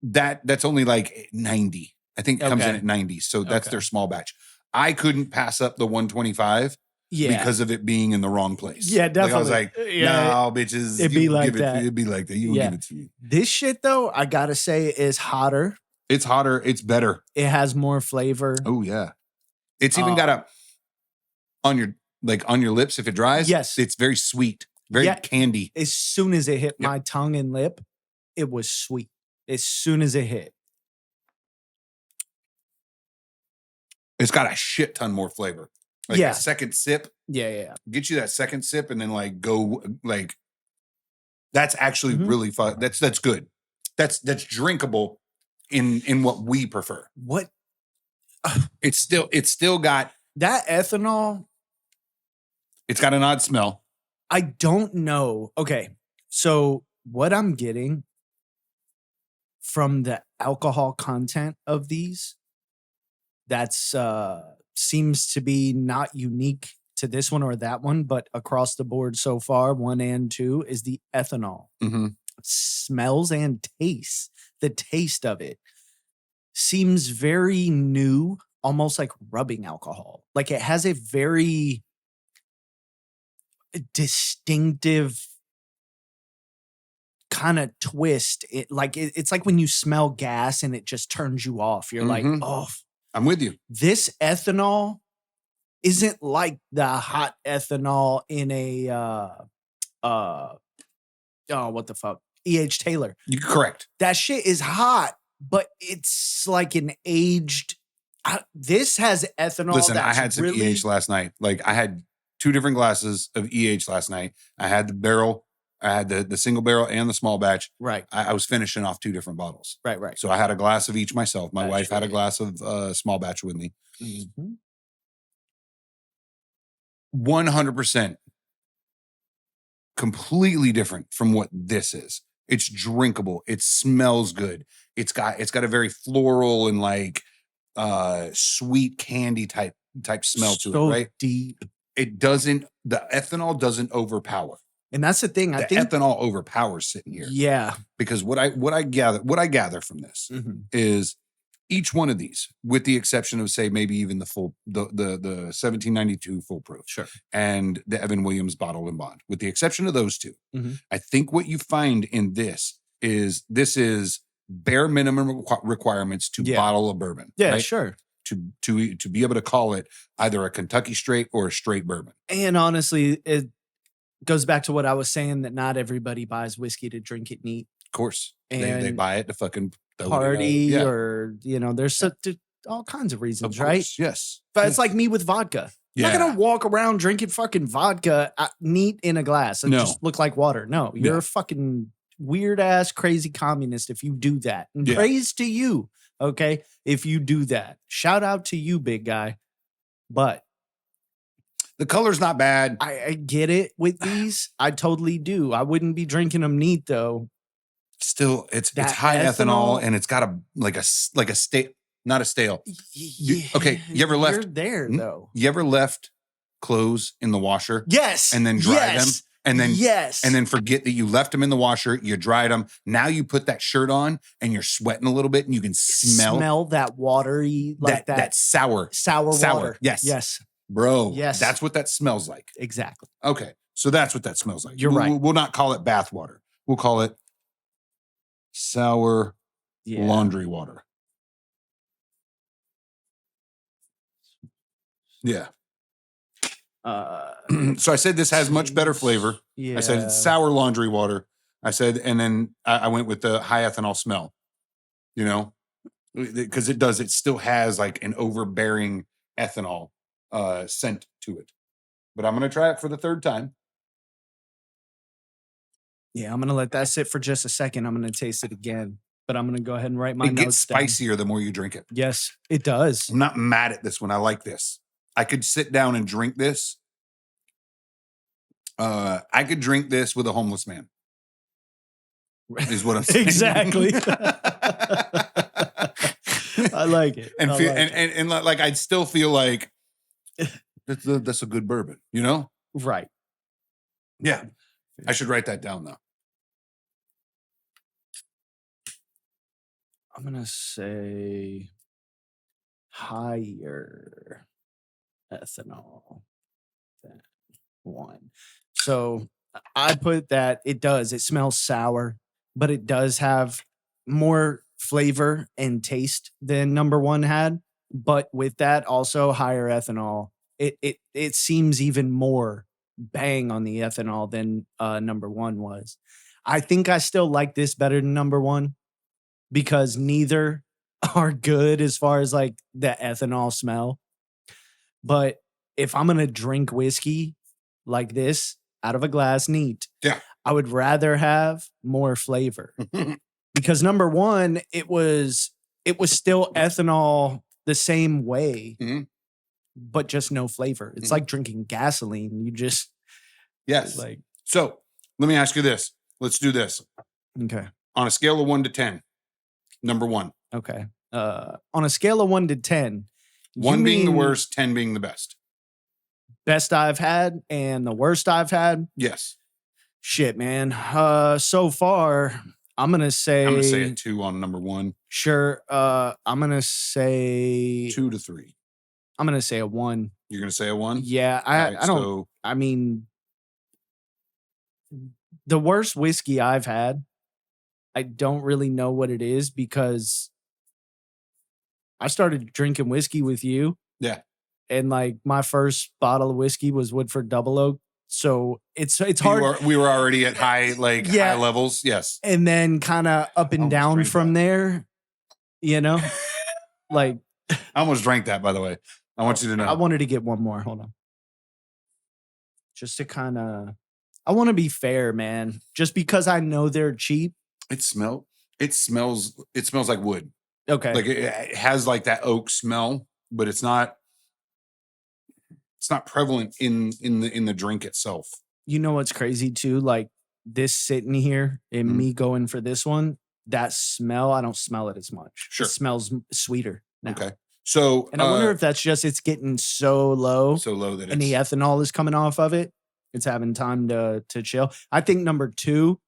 that's only like 90. I think it comes in Okay. at 90. So that's Okay. their small batch. I couldn't pass up the 125 Yeah. because of it being in the wrong place. Yeah, Like, I was definitely. like, Yeah, no, bitches. it'd you be will like give it- that. It'd be like that. You will Yeah. give it to me. This shit, though, I gotta say, is hotter. It's hotter. It's better. It has more flavor. Oh yeah. It's even got a on your lips if it dries. Yes. It's very sweet, very Yeah. candy. As soon as it hit Yep. my tongue and lip, it was sweet. As soon as it hit. It's got a shit ton more flavor. Like Yeah. a second sip, Yeah. get you that second sip, and then like go like. That's actually Mhm. really fun. That's good. That's drinkable in what we prefer. What It's still got that ethanol, it's got an odd smell. I don't know. Okay. So what I'm getting from the alcohol content of these, that's seems to be not unique to this one or that one, but across the board so far, 1 and 2, is the ethanol. Mhm. Smells and tastes. The taste of it seems very new, almost like rubbing alcohol. Like it has a very distinctive kind of twist. It's like when you smell gas and it just turns you off. You're like, Mhm. oh, I'm with you. this ethanol isn't like the hot ethanol in a what the fuck? E.H. Taylor. You're correct. That shit is hot, but it's like an aged. This has ethanol. Listen, I that's had some really, EH last night. Like I had 2 different glasses of EH last night. I had the barrel. I had the single barrel and the small batch. Right, I was finishing off 2 different bottles. right. So I had a glass of each myself. My That's wife had a right. glass of small batch with me. Mhm. 100% completely different from what this is. It's drinkable. It smells good. It's got a very floral and like sweet candy type smell to So it, right? deep. The ethanol doesn't overpower. And that's the thing. I The think ethanol overpowers sitting here. Yeah. Because what I gather from this is each one of these, with the exception of say maybe even the 1792 full proof, Sure. and the Evan Williams bottle and bond, with the exception of those two, Mhm. I think what you find in this is bare minimum requirements to Yeah. bottle a bourbon. Yeah, right? sure. To be able to call it either a Kentucky straight or a straight bourbon. And honestly, it goes back to what I was saying, that not everybody buys whiskey to drink it neat. Of course, they And buy it to fucking throw it party out. Yeah. or, there's all kinds of reasons, Of right? course, yes. But yes. it's like me with vodka. I'm Yeah. not going to walk around drinking fucking vodka neat in a glass and No. just look like water. No, you're Yeah. a fucking weird ass crazy communist if you do that. And Yeah. praise to you, okay, if you do that. Shout out to you, big guy. But The color's not bad. I get it with these. I totally do. I wouldn't be drinking them neat though. Still, it's That high ethanol, ethanol- and it's got a stale, not a stale. Yeah, okay, you ever left- You're there though. You ever left clothes in the washer Yes. and then dry them, yes, and then yes. and then forget that you left them in the washer? You dried them. Now you put that shirt on, and you're sweating a little bit, and you can smell that watery, like that sour, sour water. Yes, Yes. bro. Yes. That's what that smells like. Exactly. Okay, so that's what that smells like. You're right. We'll not call it bath water. We'll call it sour Yeah. laundry water. Yeah. So I said this has much better flavor. Yeah. I said it's sour laundry water. I said, and then I went with the high ethanol smell, because it does. It still has like an overbearing ethanol scent to it. But I'm going to try it for the third time. Yeah, I'm gonna let that sit for just a second. I'm gonna taste it again, but I'm gonna go ahead and write my It notes gets spicier the more you drink it. down. Yes, it does. I'm not mad at this one. I like this. I could sit down and drink this. I could drink this with a homeless man. Is what I'm saying. Exactly. I like it. And I feel, like it. and like I'd still feel like that's a good bourbon, Right. Yeah. I should write that down though. I'm gonna say higher ethanol than 1. So I put that it does. It smells sour, but it does have more flavor and taste than number 1 had. But with that, also higher ethanol. It seems even more bang on the ethanol than number 1 was. I think I still like this better than number 1 because neither are good as far as like the ethanol smell. But if I'm gonna drink whiskey like this out of a glass neat, Yeah. I would rather have more flavor. Because number 1, it was still ethanol the same way, Mhm. but just no flavor. It's Mhm. like drinking gasoline. You just Yes. like So let me ask you this. Let's do this. okay. On a scale of 1 to 10, number 1. Okay. On a scale of 1 to 10, 1 you being the mean worst, 10 being the best. best I've had and the worst I've had. Yes. Shit, man. So far, I'm gonna say I'm going to say a 2 on number 1, sure. I'm gonna say 2 to 3. I'm gonna say a 1. You're going to say a 1? Yeah, All right, I don't. So I mean, the worst whiskey I've had, I don't really know what it is because I started drinking whiskey with you. Yeah. And like my first bottle of whiskey was Woodford Double Oak. So it's hard. we were already at high Yeah. high levels. Yes. And then kind of up and Almost down drank from there, like I almost drank that, by the way. I want you to know. I wanted to get one more. Hold on. Just to I want to be fair, man. Just because I know they're cheap. It smells like wood. Okay. Like it has like that oak smell, but it's not prevalent in the drink itself. You know what's crazy too? Like this sitting here and Mhm. me going for this one, that smell, I don't smell it as much. Sure. It smells sweeter now. Okay. So And I wonder if that's just it's getting so low so low that and the it's ethanol is coming off of it It's having time to chill. I think number 2.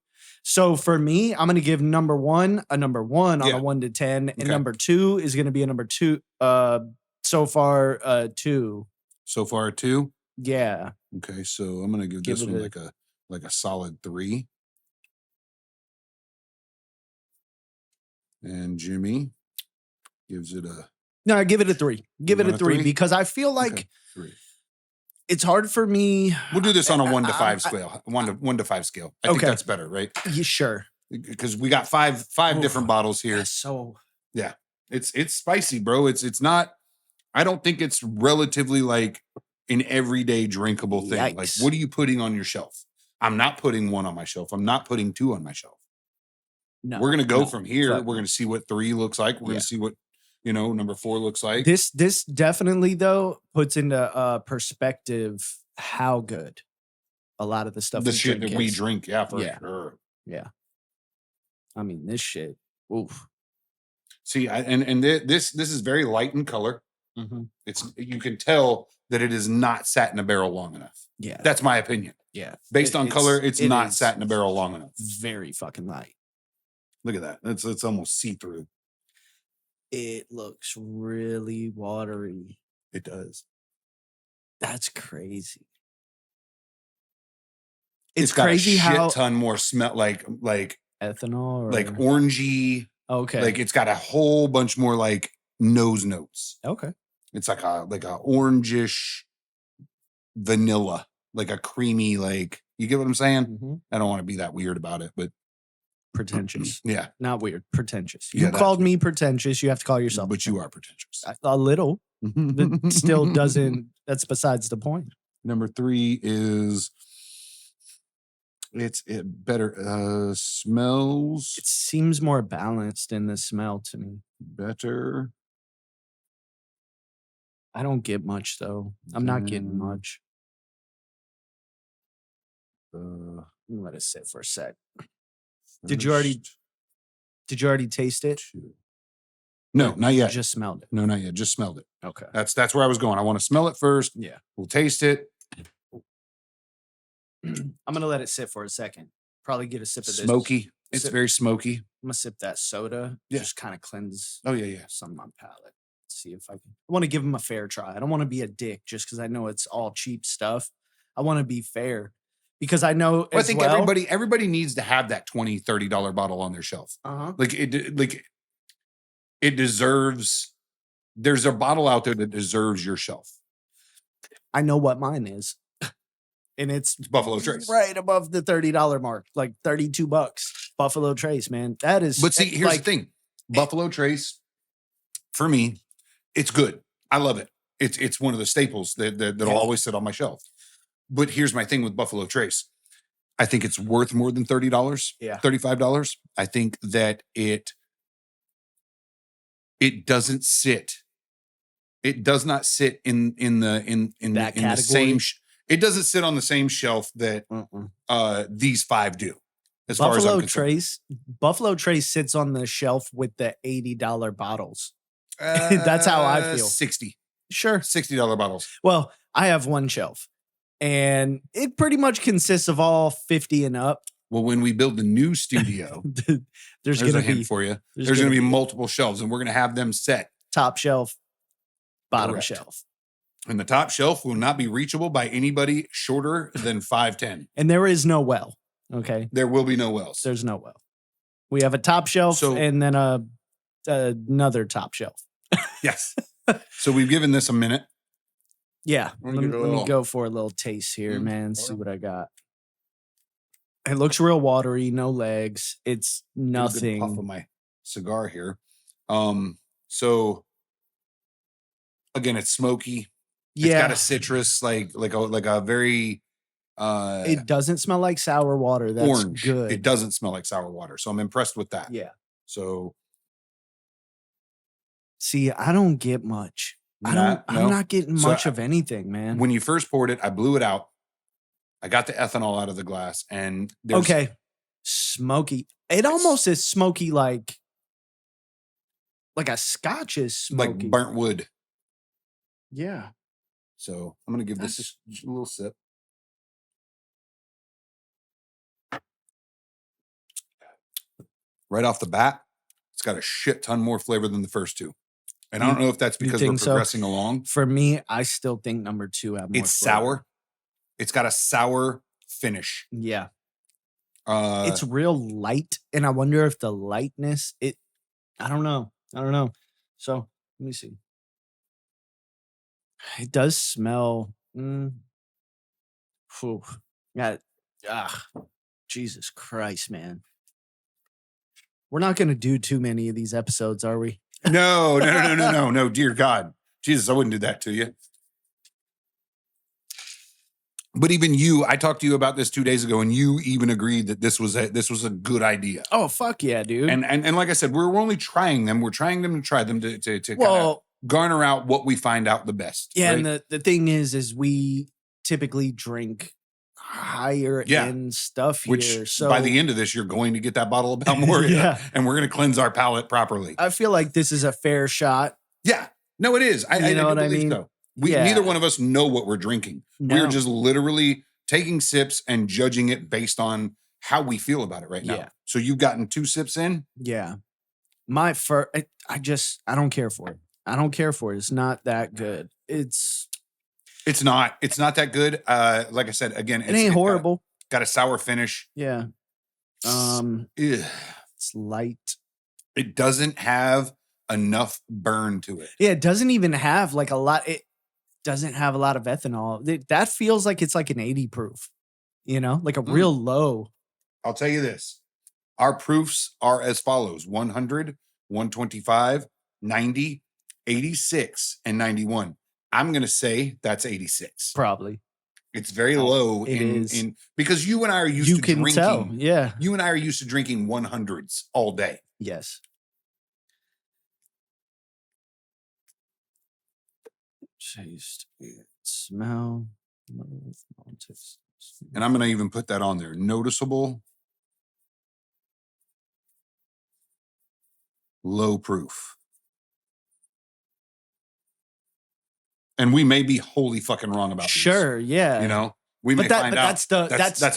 So for me, I'm gonna give number 1 a number 1 on Yeah. a 1 to 10, and Okay. number 2 is gonna be a number 2. So far, 2. So far, 2. Yeah, Okay, so I'm gonna give Give this it one a- like a solid 3. And Jimmy gives it a no, I give it a 3. Give You it a want a 3 3? because I feel like okay, 3. it's hard for me. We'll do this on a 1 to 5 I- scale. 1 to 5 scale. I think Okay. that's better, right? Yeah, sure. Because we got five Oof. different bottles here. So Yeah, it's spicy, bro. It's not. I don't think it's relatively like an everyday drinkable thing. Like, Yikes. what are you putting on your shelf? I'm not putting 1 on my shelf. I'm not putting 2 on my shelf. no, We're gonna go no, from here. fuck We're no. gonna see what 3 looks like. We're Yeah. gonna see what number 4 looks like. This definitely though puts into perspective how good a lot of the stuff the we shit drink that we is. drink, yeah, for Yeah. sure. Yeah, I mean this shit. Oof. See, this is very light in color. It's you can tell that it is not sat in a barrel long enough. Yeah, That's my opinion. yeah. Based on color, it's it not is sat in a barrel long enough. very fucking light. Look at that. It's almost see through. It looks really watery. It does. That's crazy. It's It's got crazy a shit how ton more smell, like ethanol or orangey. okay. Like it's got a whole bunch more like nose notes. Okay. It's like a orangish vanilla, like a creamy, like you get what I'm saying? Mhm. I don't want to be that weird about it, but Pretentious. yeah, Not weird. Pretentious. Yeah, You that called too. me pretentious. You have to call yourself. but you are pretentious. a little. But still doesn't. That's besides the point. Number 3 is it better smells It seems more balanced in the smell to me. better. I don't get much though. I'm not getting much. Let it sit for a sec. Did you already taste it? No, not You yet. just smelled it. No, not yet. Just smelled it. Okay. That's where I was going. I want to smell it first. Yeah. We'll taste it. I'm gonna let it sit for a second. Probably get a sip of this. Smoky. It's Sip. very smoky. I'm gonna sip that soda. Yeah. Just kind of cleanse Oh yeah. some of my palate. See if I can. I want to give them a fair try. I don't want to be a dick just because I know it's all cheap stuff. I want to be fair because I know. I think everybody needs to have that $20, $30 bottle on their shelf. Like it deserves. There's a bottle out there that deserves your shelf. I know what mine is, and it's Buffalo Trace. right above the $30 mark, like $32. Buffalo Trace, man, that is. But see, here's the thing: Buffalo Trace, for me, it's good. I love it. It's one of the staples that'll always sit on my shelf. But here's my thing with Buffalo Trace: I think it's worth more than $30. Yeah. $35. I think that it doesn't sit. It does not sit in the same. It doesn't sit on the same shelf that these 5 do. As far as I'm concerned. Buffalo Trace sits on the shelf with the $80 bottles. That's how I feel. 60. Sure. $60 bottles. Well, I have one shelf, and it pretty much consists of all 50 and up. Well, when we build the new studio, there's going gonna a hint be for you. There's going to be multiple shelves, and we're going to have them set. top shelf, bottom Correct. shelf. And the top shelf will not be reachable by anybody shorter than 5'10". And there is no well. Okay. There will be no wells. There's no well. We have a top shelf and then another top shelf. Yes. So we've given this a minute. Yeah. Let Let me me go for a little taste here, man. See alright. what I got. It looks real watery, no legs. It's Get a good puff nothing. of my cigar here. So again, it's smoky. It's got a citrus, like a very it doesn't smell like sour water. That's orange. good. It doesn't smell like sour water. So I'm impressed with that. Yeah. So See, I don't get much. I'm not getting So much of anything, man. when you first poured it, I blew it out. I got the ethanol out of the glass, and there's Okay. Smoky. It almost is smoky like a scotch is smoky. like burnt wood. Yeah. So I'm gonna give this just a little sip. right off the bat, it's got a shit ton more flavor than the first two. And I You- don't know if that's you because we're think so? progressing along. For me, I still think number 2 have more. It's flavor. sour. It's got a sour finish. Yeah, Uh, it's real light, and I wonder if the lightness. I don't know. So let me see. It does smell. Phew. Yeah. Jesus Christ, man. We're not going to do too many of these episodes, are we? no, dear God. Jesus, I wouldn't do that to you. But even you, I talked to you about this 2 days ago, and you even agreed that this was a good idea. Oh, fuck yeah, dude. And like I said, we're only trying them. We're trying them to try them to kind of well, garner out what we find out the best. yeah, right? and the thing is we typically drink higher end stuff Which here. So by the end of this, you're going to get that bottle of Balmoral, Yeah. and we're going to cleanse our palate properly. I feel like this is a fair shot. Yeah, no, it is. I know do what I believe mean? so. Yeah. Neither one of us know what we're drinking. No. We're just literally taking sips and judging it based on how we feel about it right now. Yeah. So you've gotten 2 sips in. Yeah. My first, I don't care for it. I don't care for it. It's not that good. It's not that good. Like I said, again, it ain't horrible. Got a sour finish. Yeah. Ugh. It's light. It doesn't have enough burn to it. Yeah, it doesn't even have like a lot. It doesn't have a lot of ethanol. That feels like it's like an 80 proof, like a real low. I'll tell you this. Our proofs are as follows: 100, 125, 90, 86, and 91. I'm going to say that's 86. Probably. It's very low It is. in because you and I are used You to can drinking. tell. Yeah. You and I are used to drinking 100s all day. Yes. Taste, smell, taste. And I'm going to even put that on there. Noticeable, low proof. And we may be wholly fucking wrong about Sure, yeah. these. We may find out that's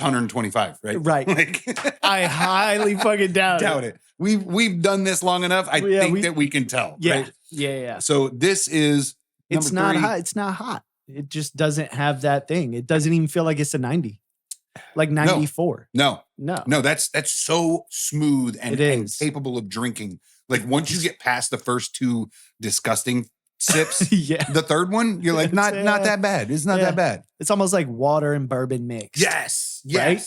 125, right? Right. Like, I highly fucking doubt it. We've done this long enough. I think that we can tell. Yeah. Right? Yeah. So this is It's number not 3. hot. It's not hot. It just doesn't have that thing. It doesn't even feel like it's a 90. Like 94. No. No. That's so smooth and capable of drinking. Like once you get past the first 2 disgusting sips, Yeah. the third one, you're like, not that bad. It's not that bad. It's almost like water and bourbon mixed. Yes. Right?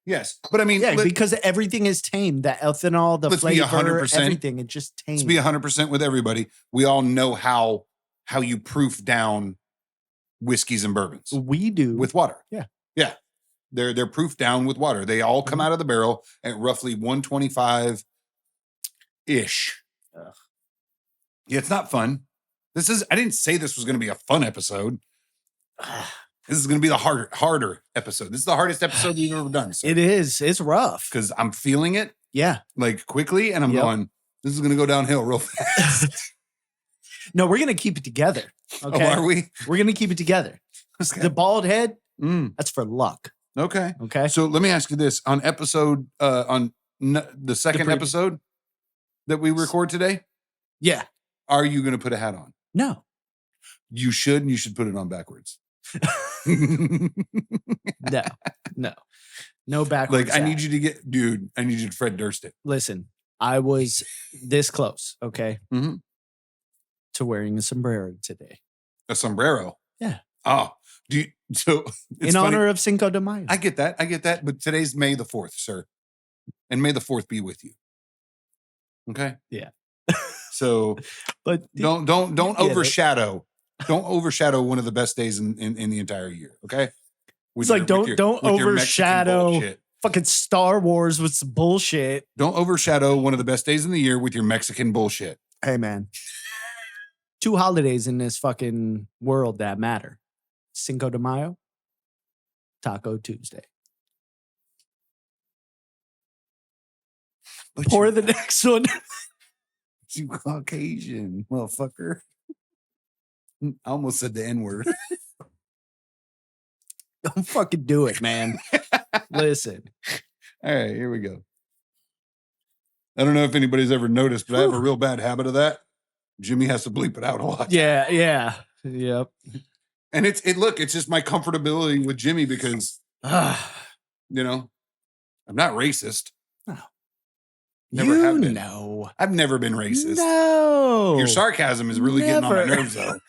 Yes. But I mean, because everything is tamed. The ethanol, the let's be flavor, 100%. everything. It just tamed. Let's be 100% with everybody. We all know how you proof down whiskeys and bourbons. We do. With water. Yeah. Yeah. They're proof down with water. They all come out of the barrel at roughly 125-ish. Ugh. Yeah, it's not fun. I didn't say this was going to be a fun episode. This is going to be the harder episode. This is the hardest episode we've ever done. So. It is. It's rough. Because I'm feeling it. Yeah. Like quickly. And I'm going, this is going to go downhill real fast. No, we're going to keep it together. Okay. Oh, are we? We're going to keep it together. Okay. The bald head, that's for luck. Okay. Okay. So let me ask you this. On episode, the second episode that we record today. Yeah. Are you going to put a hat on? No. You should, and you should put it on backwards. No backwards. Like, I need you to Fred Durst it. Listen, I was this close, okay, to wearing a sombrero today. A sombrero? Yeah. Oh, in honor of Cinco de Mayo. I get that. But today's May the 4th, sir. And may the 4th be with you. Okay? Yeah. So, but don't overshadow. Don't overshadow one of the best days in the entire year. Okay. It's like don't overshadow fucking Star Wars with some bullshit. Don't overshadow one of the best days in the year with your Mexican bullshit. Hey man, 2 holidays in this fucking world that matter: Cinco de Mayo, Taco Tuesday. But pour the next one. You Caucasian motherfucker. I almost said the N-word. Don't fucking do it, man. Listen. All right, here we go. I don't know if anybody's ever noticed, but I have a real bad habit of that. Jimmy has to bleep it out a lot. Yeah. Yep. And it's just my comfortability with Jimmy because, I'm not racist. No. Never have been. No. I've never been racist. No. Your sarcasm is really getting on my nerves, though.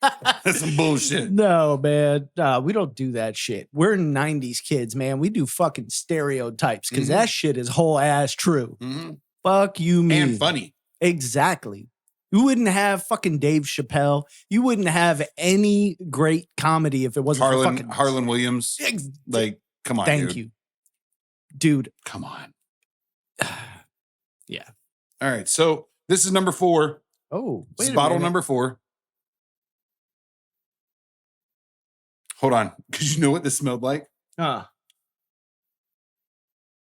That's some bullshit. No, man. We don't do that shit. We're 90s kids, man. We do fucking stereotypes because that shit is whole ass true. Fuck you, me. And funny. Exactly. You wouldn't have fucking Dave Chappelle. You wouldn't have any great comedy if it wasn't for fucking Harlan Williams. Like, come on, Thank you. Dude. Come on. Yeah. All right. So this is number 4. Oh, this is bottle number 4. Hold on. Because you know what this smelled like? And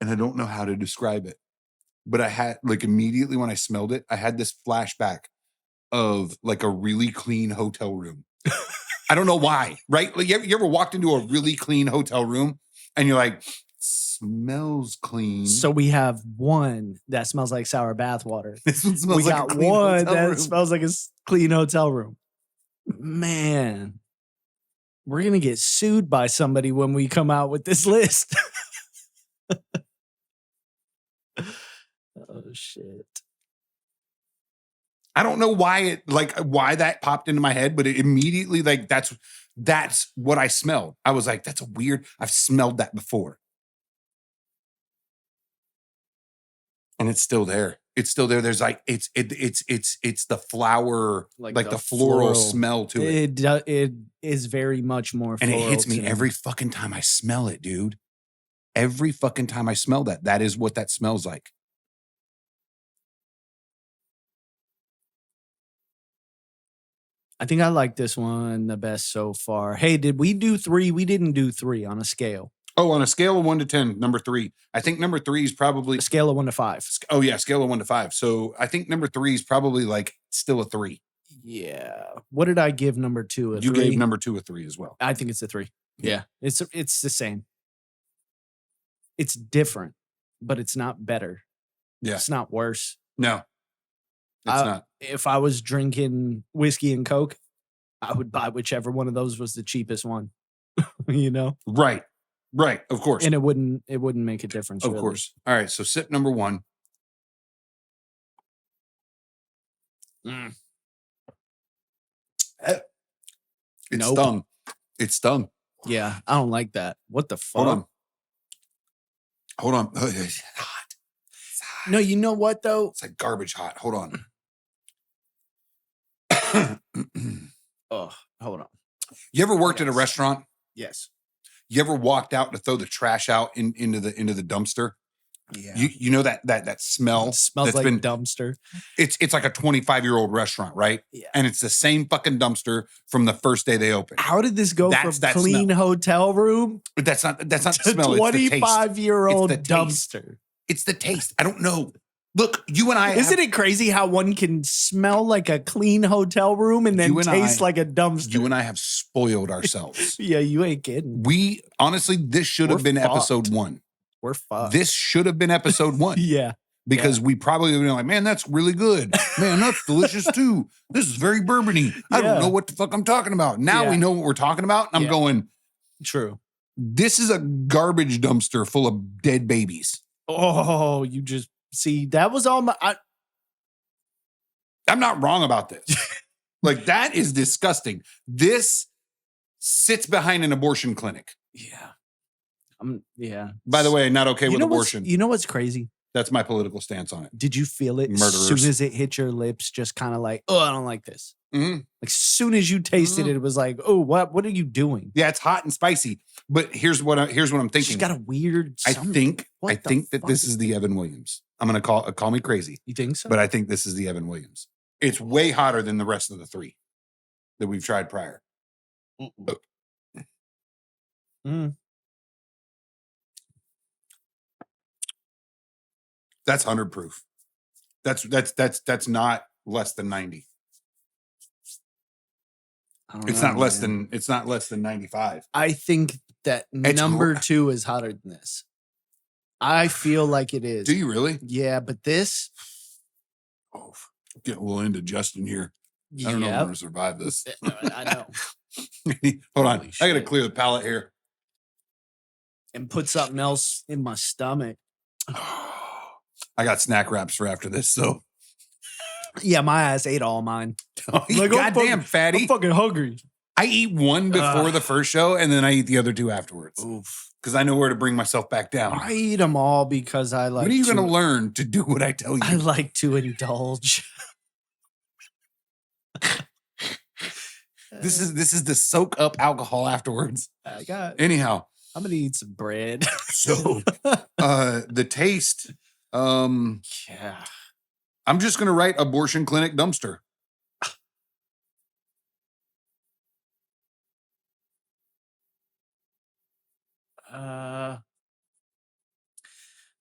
I don't know how to describe it. But I had, like, immediately when I smelled it, I had this flashback of, like, a really clean hotel room. I don't know why, right? Like, you ever walked into a really clean hotel room and you're like, smells clean. So we have one that smells like sour bathwater. This one smells we like got a clean one hotel that room. smells like a clean hotel room. Man, we're going to get sued by somebody when we come out with this list. Oh, shit. I don't know why that popped into my head, but it immediately, like, that's what I smelled. I was like, that's a weird, I've smelled that before. And it's still there. It's still there. There's like, it's the flower, like the floral smell to it. It is very much more and floral. it hits me every fucking time I smell it, dude. Every fucking time I smell that. That is what that smells like. I think I like this one the best so far. Hey, did we do 3? We didn't do 3 on a scale. Oh, on a scale of 1 to 10, number 3. I think number 3 is probably a scale of 1 to 5. Oh yeah, scale of 1 to 5. So I think number 3 is probably like still a 3. Yeah. What did I give number 2? You 3? gave number 2 a 3 as well. I think it's a 3. Yeah. It's the same. It's different, but it's not better. Yeah. It's not worse. No. It's not. If I was drinking whiskey and Coke, I would buy whichever one of those was the cheapest one. You know? Right. Right. Of course. And it wouldn't make a difference. Of really. course. All right. So sip number 1. It stung. It stung. Yeah. I don't like that. What the fuck? Hold on. It's hot. No, you know what though? It's like garbage hot. Hold on. Oh, hold on. You ever worked at a restaurant? Yes. You ever walked out to throw the trash out into the dumpster? Yeah. You know that smell? It smells like dumpster. It's like a 25-year-old restaurant, right? Yeah. And it's the same fucking dumpster from the first day they opened. How did this go from clean hotel room? But that's not the smell. 25-year-old dumpster. It's the taste. I don't know. Look, you and I. Isn't it crazy how one can smell like a clean hotel room and then taste like a dumpster? You and I have spoiled ourselves. Yeah, you ain't kidding. We honestly, this should have been episode 1. We're fucked. This should have been episode 1. Yeah. Because we probably would have been like, man, that's really good. Man, that's delicious too. This is very bourbony. I don't know what the fuck I'm talking about. Now we know what we're talking about. And I'm going, true. This is a garbage dumpster full of dead babies. Oh, you just see, that was all I'm not wrong about this. Like, that is disgusting. This sits behind an abortion clinic. Yeah. Yeah. By the way, not okay with abortion. You know what's crazy? That's my political stance on it. Did you feel it Murderers. as soon as it hit your lips? Just kind of like, oh, I don't like this. Mm-hmm. Like, as soon as you tasted it, it was like, oh, what are you doing? Yeah, it's hot and spicy. But here's what I'm thinking. She's got a weird. I think that this is the Evan Williams. I'm gonna call me crazy. You think so? But I think this is the Evan Williams. It's way hotter than the rest of the 3 that we've tried prior. That's 100 proof. That's not less than 90. It's not less than 95. I think that number 2 is hotter than this. I feel like it is. Do you really? Yeah, but this. Oh, get a little indigestion here. I don't know if I'm Yep. going to survive this. I know. Hold on. Holy I got to shit. clear the palate here. And put something else in my stomach. I got snack wraps for after this, so. Yeah, my ass ate all mine. Like, goddamn fatty. I'm fucking hungry. I eat one before the first show, and then I eat the other two afterwards. Oof. Because I know where to bring myself back down. I eat them all because I like. When are you going to learn to do what I tell you? I like to indulge. This is the soak up alcohol afterwards. Anyhow, I'm gonna eat some bread. so the taste. Yeah. I'm just gonna write abortion clinic dumpster.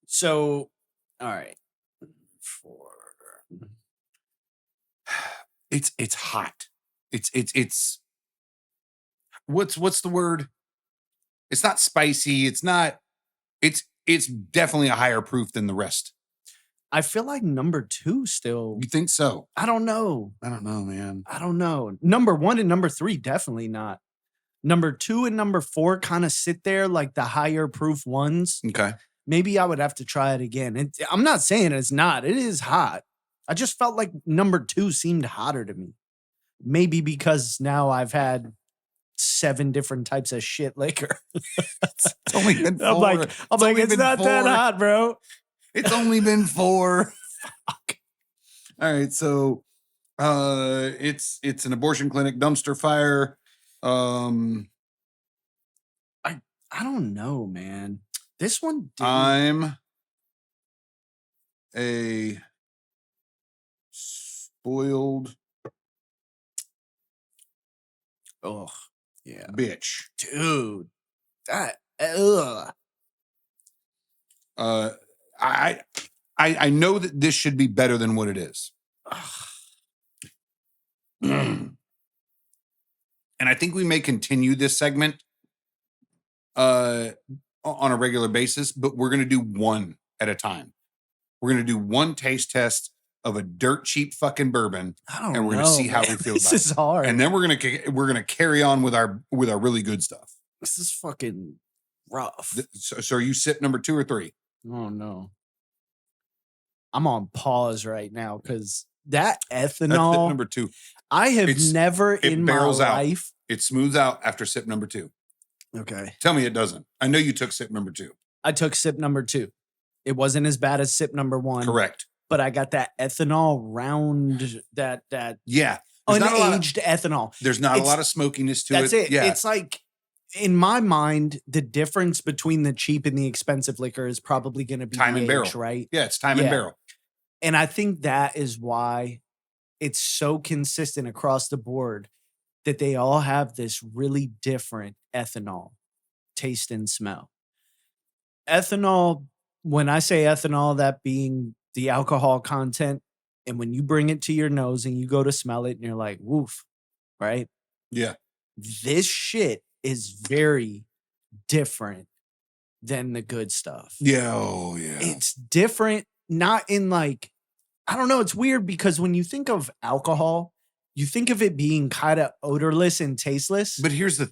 So, all right. It's hot. It's what's the word? It's not spicy. It's not. It's definitely a higher proof than the rest. I feel like number 2 still. You think so? I don't know. I don't know, man. I don't know. Number 1 and number 3 definitely not. Number 2 and number 4 kind of sit there like the higher proof ones. Okay. Maybe I would have to try it again. I'm not saying it's not. It is hot. I just felt like number 2 seemed hotter to me. Maybe because now I've had 7 different types of shit liquor. It's only been 4. I'm like, it's not that hot, bro. It's only been 4. Fuck. All right, so it's an abortion clinic dumpster fire. I don't know, man. This one. I'm a spoiled Yeah, bitch, dude. That. Ugh. I know that this should be better than what it is. And I think we may continue this segment on a regular basis, but we're going to do one at a time. We're going to do one taste test of a dirt cheap fucking bourbon, and we're going to see how we feel this about is it. hard. And then we're going to carry on with our really good stuff. This is fucking rough. So are you sip number 2 or 3? Oh no. I'm on pause right now because that ethanol. That's number 2. I have never in my life. It smooths out after sip number 2. Okay. Tell me it doesn't. I know you took sip number 2. I took sip number 2. It wasn't as bad as sip number 1. Correct. But I got that ethanol round, that yeah, unaged ethanol. There's not a lot of smokiness to it. That's it. Yeah. It's like, in my mind, the difference between the cheap and the expensive liquor is probably going to be time and age, barrel, right? Yeah, it's time and barrel. And I think that is why it's so consistent across the board that they all have this really different ethanol taste and smell. Ethanol, when I say ethanol, that being the alcohol content, and when you bring it to your nose and you go to smell it and you're like, woof, right? Yeah. This shit is very different than the good stuff. Yeah. Oh, yeah. It's different, not in like, I don't know. It's weird because when you think of alcohol, you think of it being kind of odorless and tasteless. But here's the,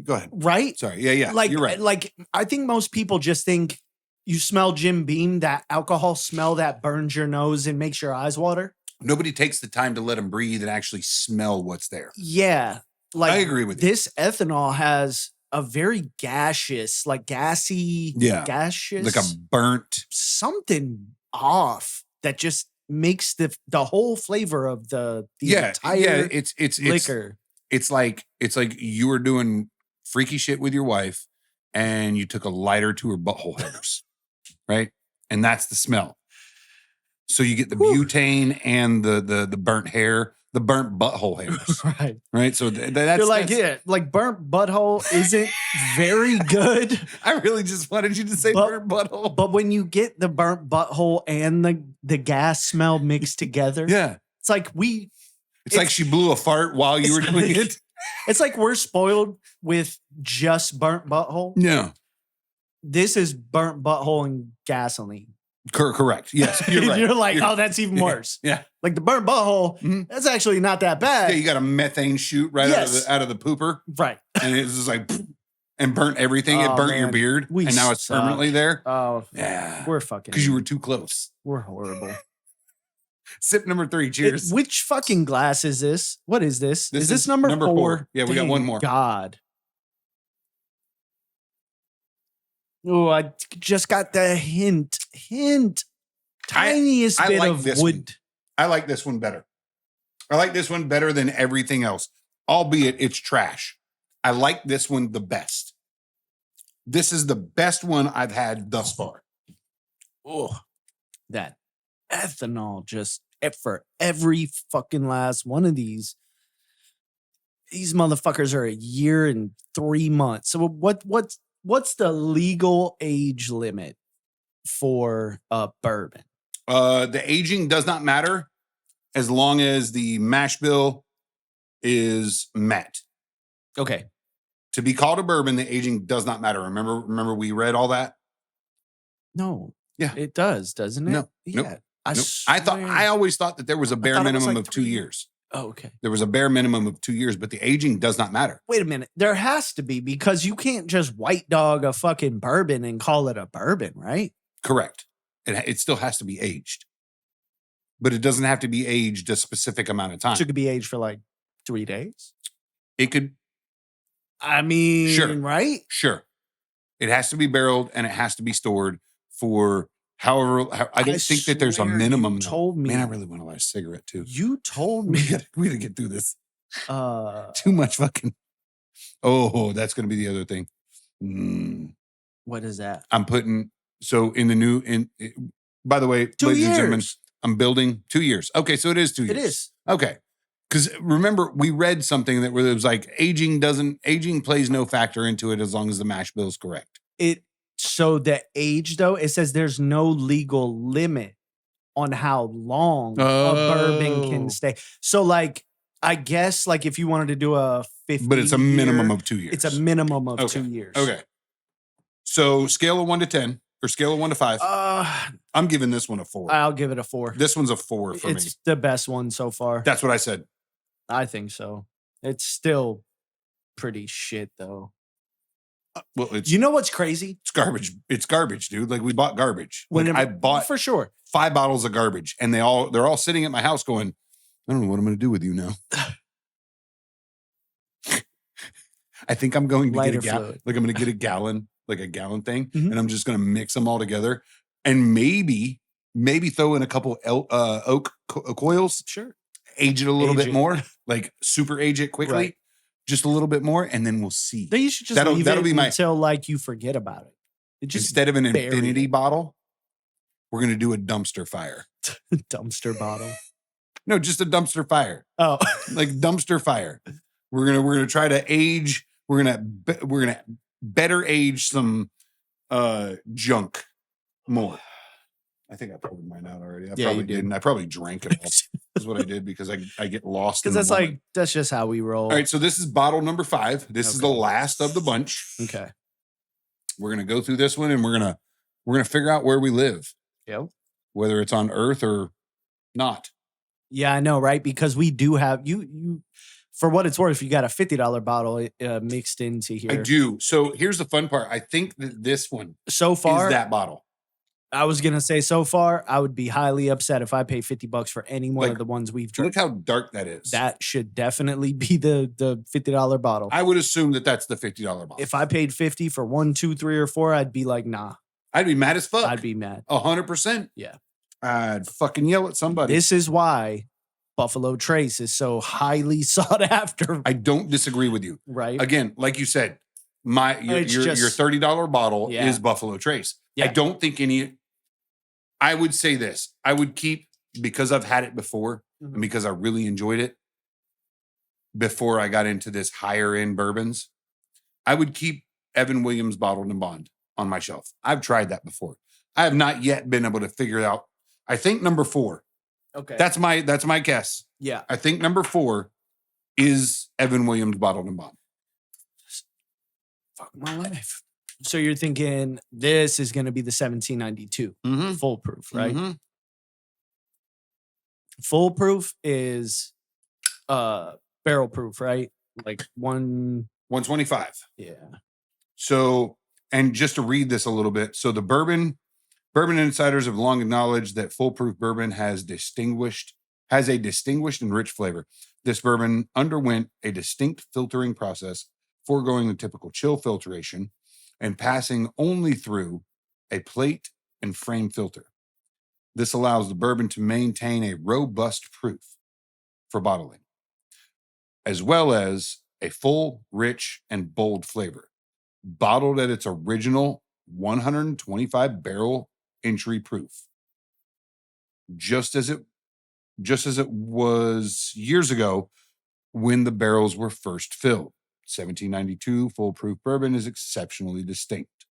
go ahead. Right? Sorry. Yeah. Like, you're right. Like, I think most people just think you smell Jim Beam, that alcohol smell that burns your nose and makes your eyes water. Nobody takes the time to let them breathe and actually smell what's there. Yeah. Like, I agree with you. This ethanol has a very gaseous, like gassy, gaseous, like a burnt something off that just makes the whole flavor of the entire it's liquor. It's like you were doing freaky shit with your wife and you took a lighter to her butthole hairs, right? And that's the smell. So you get the butane and the burnt hair, the burnt butthole hairs, right? So that's you're like, like burnt butthole isn't very good. I really just wanted you to say burnt butthole, but when you get the burnt butthole and the gas smell mixed together, it's like it's like she blew a fart while you were doing it. It's like we're spoiled with just burnt butthole. Yeah. This is burnt butthole and gasoline. Correct. Yes, you're right. You're like, You're- oh, that's even worse. Yeah. Like the burnt butthole, Mhm. that's actually not that Yeah, bad. you got a methane chute right Yes. out of the pooper, Right. and it's just like and burnt everything. It Oh, burnt your man. beard, We and now it's suck. permanently there. Oh, Yeah, we're fucking. because you were too close. We're horrible. Sip number 3. Cheers. Which fucking glass is this? What is this? This Is this is number number 4? 4. Yeah, we got one Thank more. God. Oh, I just got the hint. Tiniest I bit like of this wood. one. I like this one better. I like this one better than everything else, albeit it's trash. I like this one the best. This is the best one I've had thus far. Oh, that ethanol just for every fucking last one of these. These motherfuckers are a year and 3 months. So what's the legal age limit for a bourbon? The aging does not matter as long as the mash bill is met. Okay. To be called a bourbon, the aging does not matter. Remember we read all that? No. Yeah. It does, doesn't it? No. Yeah. Nope. I Nope. swear. I always thought that there was a bare thought it was minimum like of 2 3 years. Oh, okay. There was a bare minimum of 2 years, but the aging does not matter. Wait a minute. There has to be because you can't just white dog a fucking bourbon and call it a bourbon, right? Correct. It still has to be aged, but it doesn't have to be aged a specific amount of time. So it could be aged for like 3 days. It could, I mean, Sure. right? sure. It has to be barreled and it has to be stored for however. I don't think that there's a swear you minimum. told me. Man, I really want to light a cigarette too. You told me. We gotta get through this. Uh, Too much fucking. Oh, that's gonna be the other thing. what is that? I'm putting so in the new by the way, 2 ladies and gentlemen, years. I'm building 2 years. Okay, so it is 2 years. It is. Okay. Because remember, we read something that where it was like aging plays no factor into it as long as the mash bill is correct. So the age though, it says there's no legal limit on how long a bourbon Oh. can stay. So like, I guess like if you wanted to do a 50, But it's a minimum of 2 years. It's a minimum of Okay. 2 years. Okay. So scale of 1 to 10 or scale of 1 to 5. I'm giving this one a 4. I'll give it a 4. This one's a 4 for me. It's the best one so far. That's what I said. I think so. It's still pretty shit though. Well, it's You know what's crazy? garbage. It's garbage, dude. Like we bought garbage. When Like, I bought for sure. 5 bottles of garbage, and they're all sitting at my house going, I don't know what I'm going to do with you now. I think I'm going to Lighter get a gallon. fluid. Like I'm going to get a gallon, like a gallon thing, Mhm. and I'm just going to mix them all together, and maybe throw in a couple oak coils, Sure. age it a little Age bit it. more, like super age it quickly, Right. just a little bit more, and then we'll see. Then you should just That'll- leave that'll it be my- until like you forget about it. It just Instead of an bury infinity it. bottle, we're going to do a dumpster fire. dumpster bottle. No, just a dumpster fire. Oh, Like dumpster fire. We're gonna try to age. We're gonna better age some junk more. I think I pulled mine out already. I Yeah, probably you did. didn't. I probably drank it all. Is what I did because I get lost. because in the that's moment. like that's just how we roll. All right. So this is bottle number 5. This is the Okay. last of the bunch. Okay. We're gonna go through this one and we're gonna figure out where we live, Yep. whether it's on Earth or not. Yeah, I know, right? Because we do have you. For what it's worth, you got a $50 bottle mixed into here. I do. So here's the fun part. I think that this one So far, is that bottle. I was gonna say so far, I would be highly upset if I pay $50 for any one Like, of the ones we've Look drank. how dark that is. That should definitely be the $50 bottle. I would assume that that's the $50 bottle. If I paid 50 for 1, 2, 3, or 4, I'd be like, nah. I'd be mad as fuck. I'd be mad. 100%. Yeah. I'd fucking yell at somebody. This is why Buffalo Trace is so highly sought after. I don't disagree with you. Right? Again, like you said, your It's just- your $30 bottle Yeah. is Buffalo Trace. I Yeah. don't think I would say this. I would keep, because I've had it before Mhm. and because I really enjoyed it before I got into this higher end bourbons, I would keep Evan Williams Bottled and Bond on my shelf. I've tried that before. I have not yet been able to figure out. I think number 4. Okay. That's my guess. yeah. I think number 4 is Evan Williams Bottled and Bond. Fuck my life. So you're thinking this is going to be the 1792 Mm-hmm. foolproof, right? Mm-hmm. Foolproof is barrel proof, right? Like 125. yeah. So, and just to read this a little bit, so the bourbon insiders have long acknowledged that foolproof bourbon has a distinguished and rich flavor. This bourbon underwent a distinct filtering process, foregoing the typical chill filtration and passing only through a plate and frame filter. This allows the bourbon to maintain a robust proof for bottling, as well as a full, rich, and bold flavor. Bottled at its original 125 barrel entry proof, just as it was years ago when the barrels were first filled. 1792 foolproof bourbon is exceptionally distinct.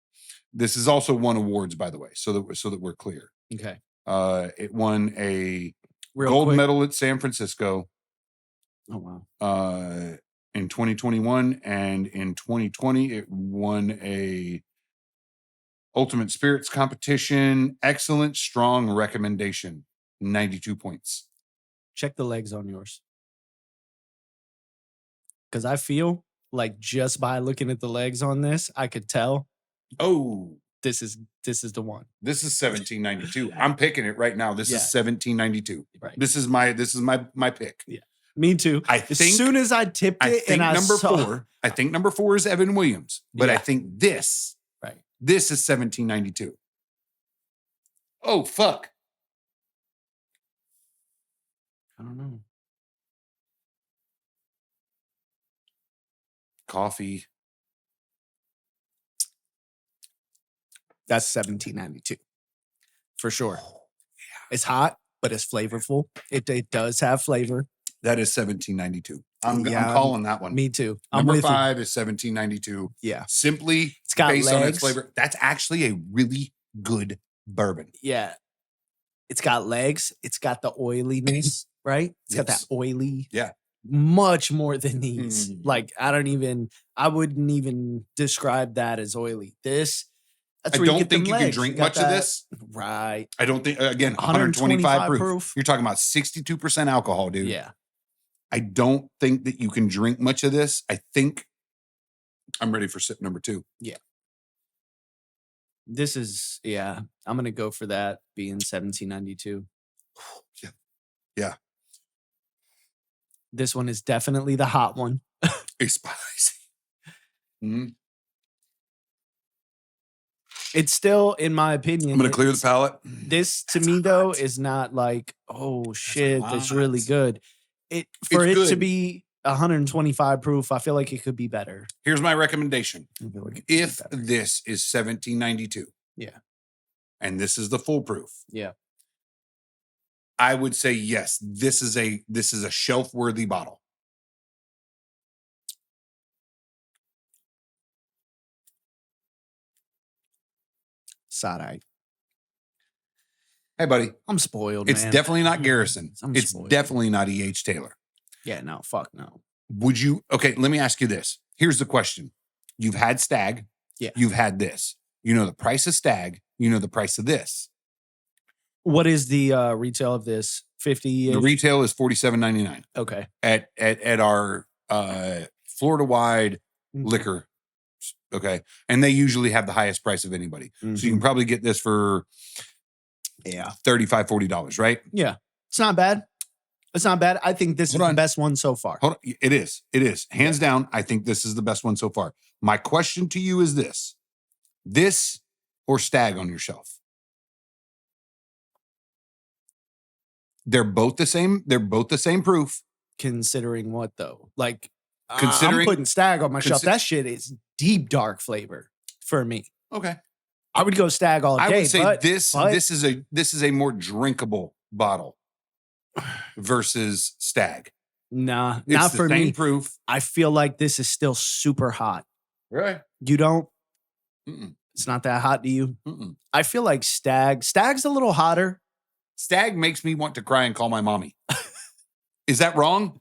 This has also won awards, by the way, so that we're clear. Okay. It won a Real gold quick. medal at San Francisco Oh wow. in 2021, and in 2020 it won a Ultimate Spirits competition excellent strong recommendation, 92 points. Check the legs on yours. Because I feel like just by looking at the legs on this, I could tell Oh, this is the one. this is 1792. I'm picking it right now. This Yeah. is 1792. Right. This is my pick. Me too. As soon as I tipped I it think and I number saw, 4. I think number 4 is Evan Williams, but I Yeah. think this Right. is 1792. Oh fuck. I don't know. Coffee. That's 1792 for sure. It's hot, but it's flavorful. It does have flavor. That is 1792. I'm Yeah, calling that one. Me too. I'm Number with you. 5 is 1792. Yeah. Simply It's got based on its legs. flavor. That's actually a really good bourbon. Yeah. It's got legs. It's got the oiliness, right? It's got that Yes. oily. Yeah. Much more than these. Mm. Like, I wouldn't even describe that as oily. That's I where don't get think them you can legs. drink got much of that- this. Right. I don't think, again, 125 proof. proof. You're talking about 62% alcohol, dude. Yeah. I don't think that you can drink much of this. I think I'm ready for sip number 2. This is, yeah, I'm going to go for that being 1792. Yeah. Yeah. This one is definitely the hot one. It's spicy. Mhm. It's still, in my opinion, I'm going to clear the palate. This to That's me a though lot. is not like, oh shit, that's lot. really good. For It's it to good. be 125 proof, I feel like it could be better. Here's my recommendation. I feel like it could be If better. this is 1792, Yeah. and this is the foolproof, Yeah. I would say yes. This is a shelf worthy bottle. Side eye. Hey, buddy, I'm spoiled. it's man. definitely not Garrison. I'm It's spoiled. definitely not E.H. Taylor. Yeah, no, fuck no. Would you? Okay, let me ask you this. Here's the question. You've had Stag. Yeah. You've had this. You know the price of Stag. You know the price of this. What is the retail of this? 50. The retail is $47.99 Okay. at our Florida wide Mm-hmm. liquor. Okay. And they usually have the highest price of anybody. So you can probably get this for Yeah. $35, $40, right? Yeah. It's not bad. It's not bad. I think this Hold is on. the best one so far. Hold on. It is. It is. Hands down, I think this is the best one so far. My question to you is this. This or Stag on your shelf? They're both the same. They're both the same proof. Considering what though? Like, I'm Considering- putting Stag on my shelf. consi- That shit is deep dark flavor for me. Okay. I would go Stag all day. I would say but this is a more drinkable bottle versus Stag. nah, It's not the for same me. proof. I feel like this is still super hot. Right. You don't? Mm-mm. It's not that hot to you? Mm-mm. I feel like Stag's a little hotter. Stag makes me want to cry and call my mommy. Is that wrong?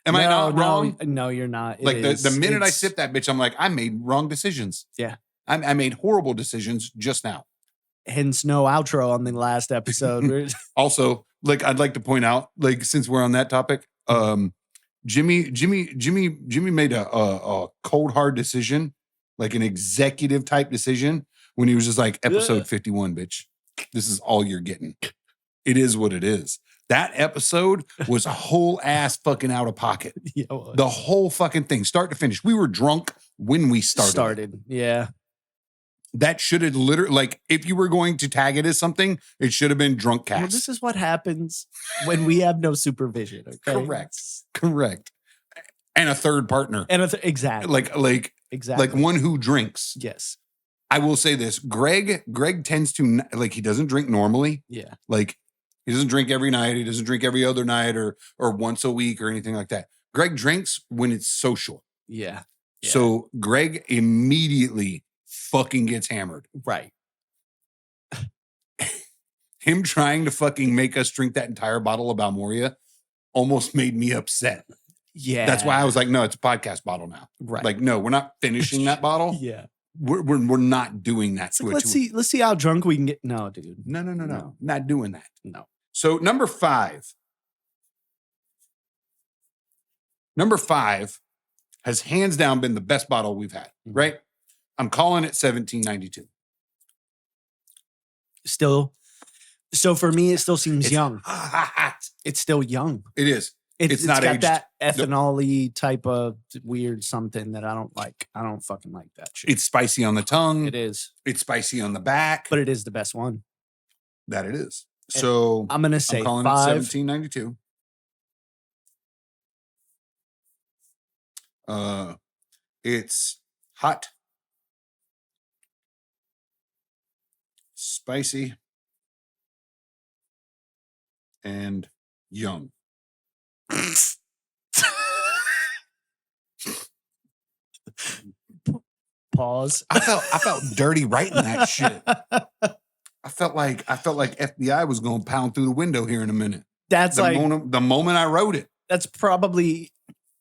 Am I not wrong? No, you're not. It Like the is. minute I It's- sip that bitch, I'm like, I made wrong decisions. Yeah. I made horrible decisions just now. Hence, no outro on the last episode. Also, like I'd like to point out, like since we're on that topic, Jimmy made a cold hard decision, like an executive type decision, when he was just like, episode 51, bitch. This is all you're getting. It is what it is. That episode was a whole ass fucking out of pocket. Yeah, the whole fucking thing, start to finish. We were drunk when we started. Yeah. That should have literally, like, if you were going to tag it as something, it should have been drunk cast. Well, this is what happens when we have no supervision. Okay? Correct. And a third partner. And exactly. Like one who drinks. Yes. I will say this. Greg tends to, like, he doesn't drink normally. Yeah. Like, he doesn't drink every night. He doesn't drink every other night or once a week or anything like that. Greg drinks when it's social. Yeah. So Greg immediately fucking gets hammered. Right. Him trying to fucking make us drink that entire bottle of Balmoria almost made me upset. Yeah. That's why I was like, no, it's a podcast bottle now. Right. Like, no, we're not finishing that bottle. Yeah. We're not doing that. Like, let's see how drunk we can get. No, dude. No. Not doing that. No. So number five has hands down been the best bottle we've had, right? I'm calling it 1792. Still, so for me, it still seems It's young. hot. It's still young. It is. It's not got aged. that ethanol-y type of weird something that I don't like. I don't fucking like that shit. It's spicy on the tongue. It is. It's spicy on the back. But it is the best one. That it is. So I'm going to say I'm calling 5. it 1792. It's hot, spicy, and young. Pause. I felt dirty writing that shit. I felt like FBI was going to pound through the window here in a minute. That's The moment I wrote it. That's probably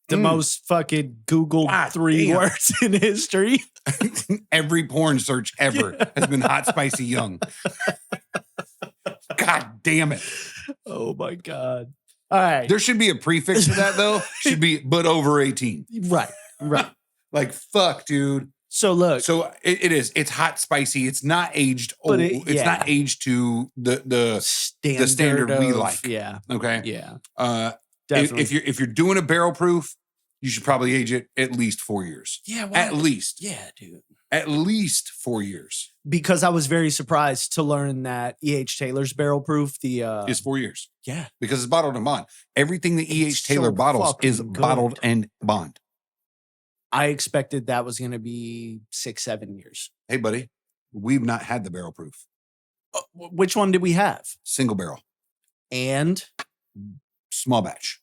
the most fucking Googled God 3 damn. words in history. Every porn search ever has been hot, spicy, young. God damn it. Oh my God. All right. There should be a prefix to that though. Should be but over 18. Right. Like fuck, dude. So look. So it is. It's hot, spicy. It's not aged. But It's not aged to the standard we like. Yeah. Okay. Yeah. Definitely. If you're doing a barrel proof, you should probably age it at least 4 years. Yeah. At least. Yeah, dude. At least 4 years. Because I was very surprised to learn that E.H. Taylor's barrel proof, Is 4 years. Yeah. Because it's bottled and bond. Everything that E.H. It's Taylor so bottles is fucking good. bottled and bond. I expected that was going to be 6-7 years. Hey, buddy, we've not had the barrel proof. Which one did we have? Single barrel. And Small batch.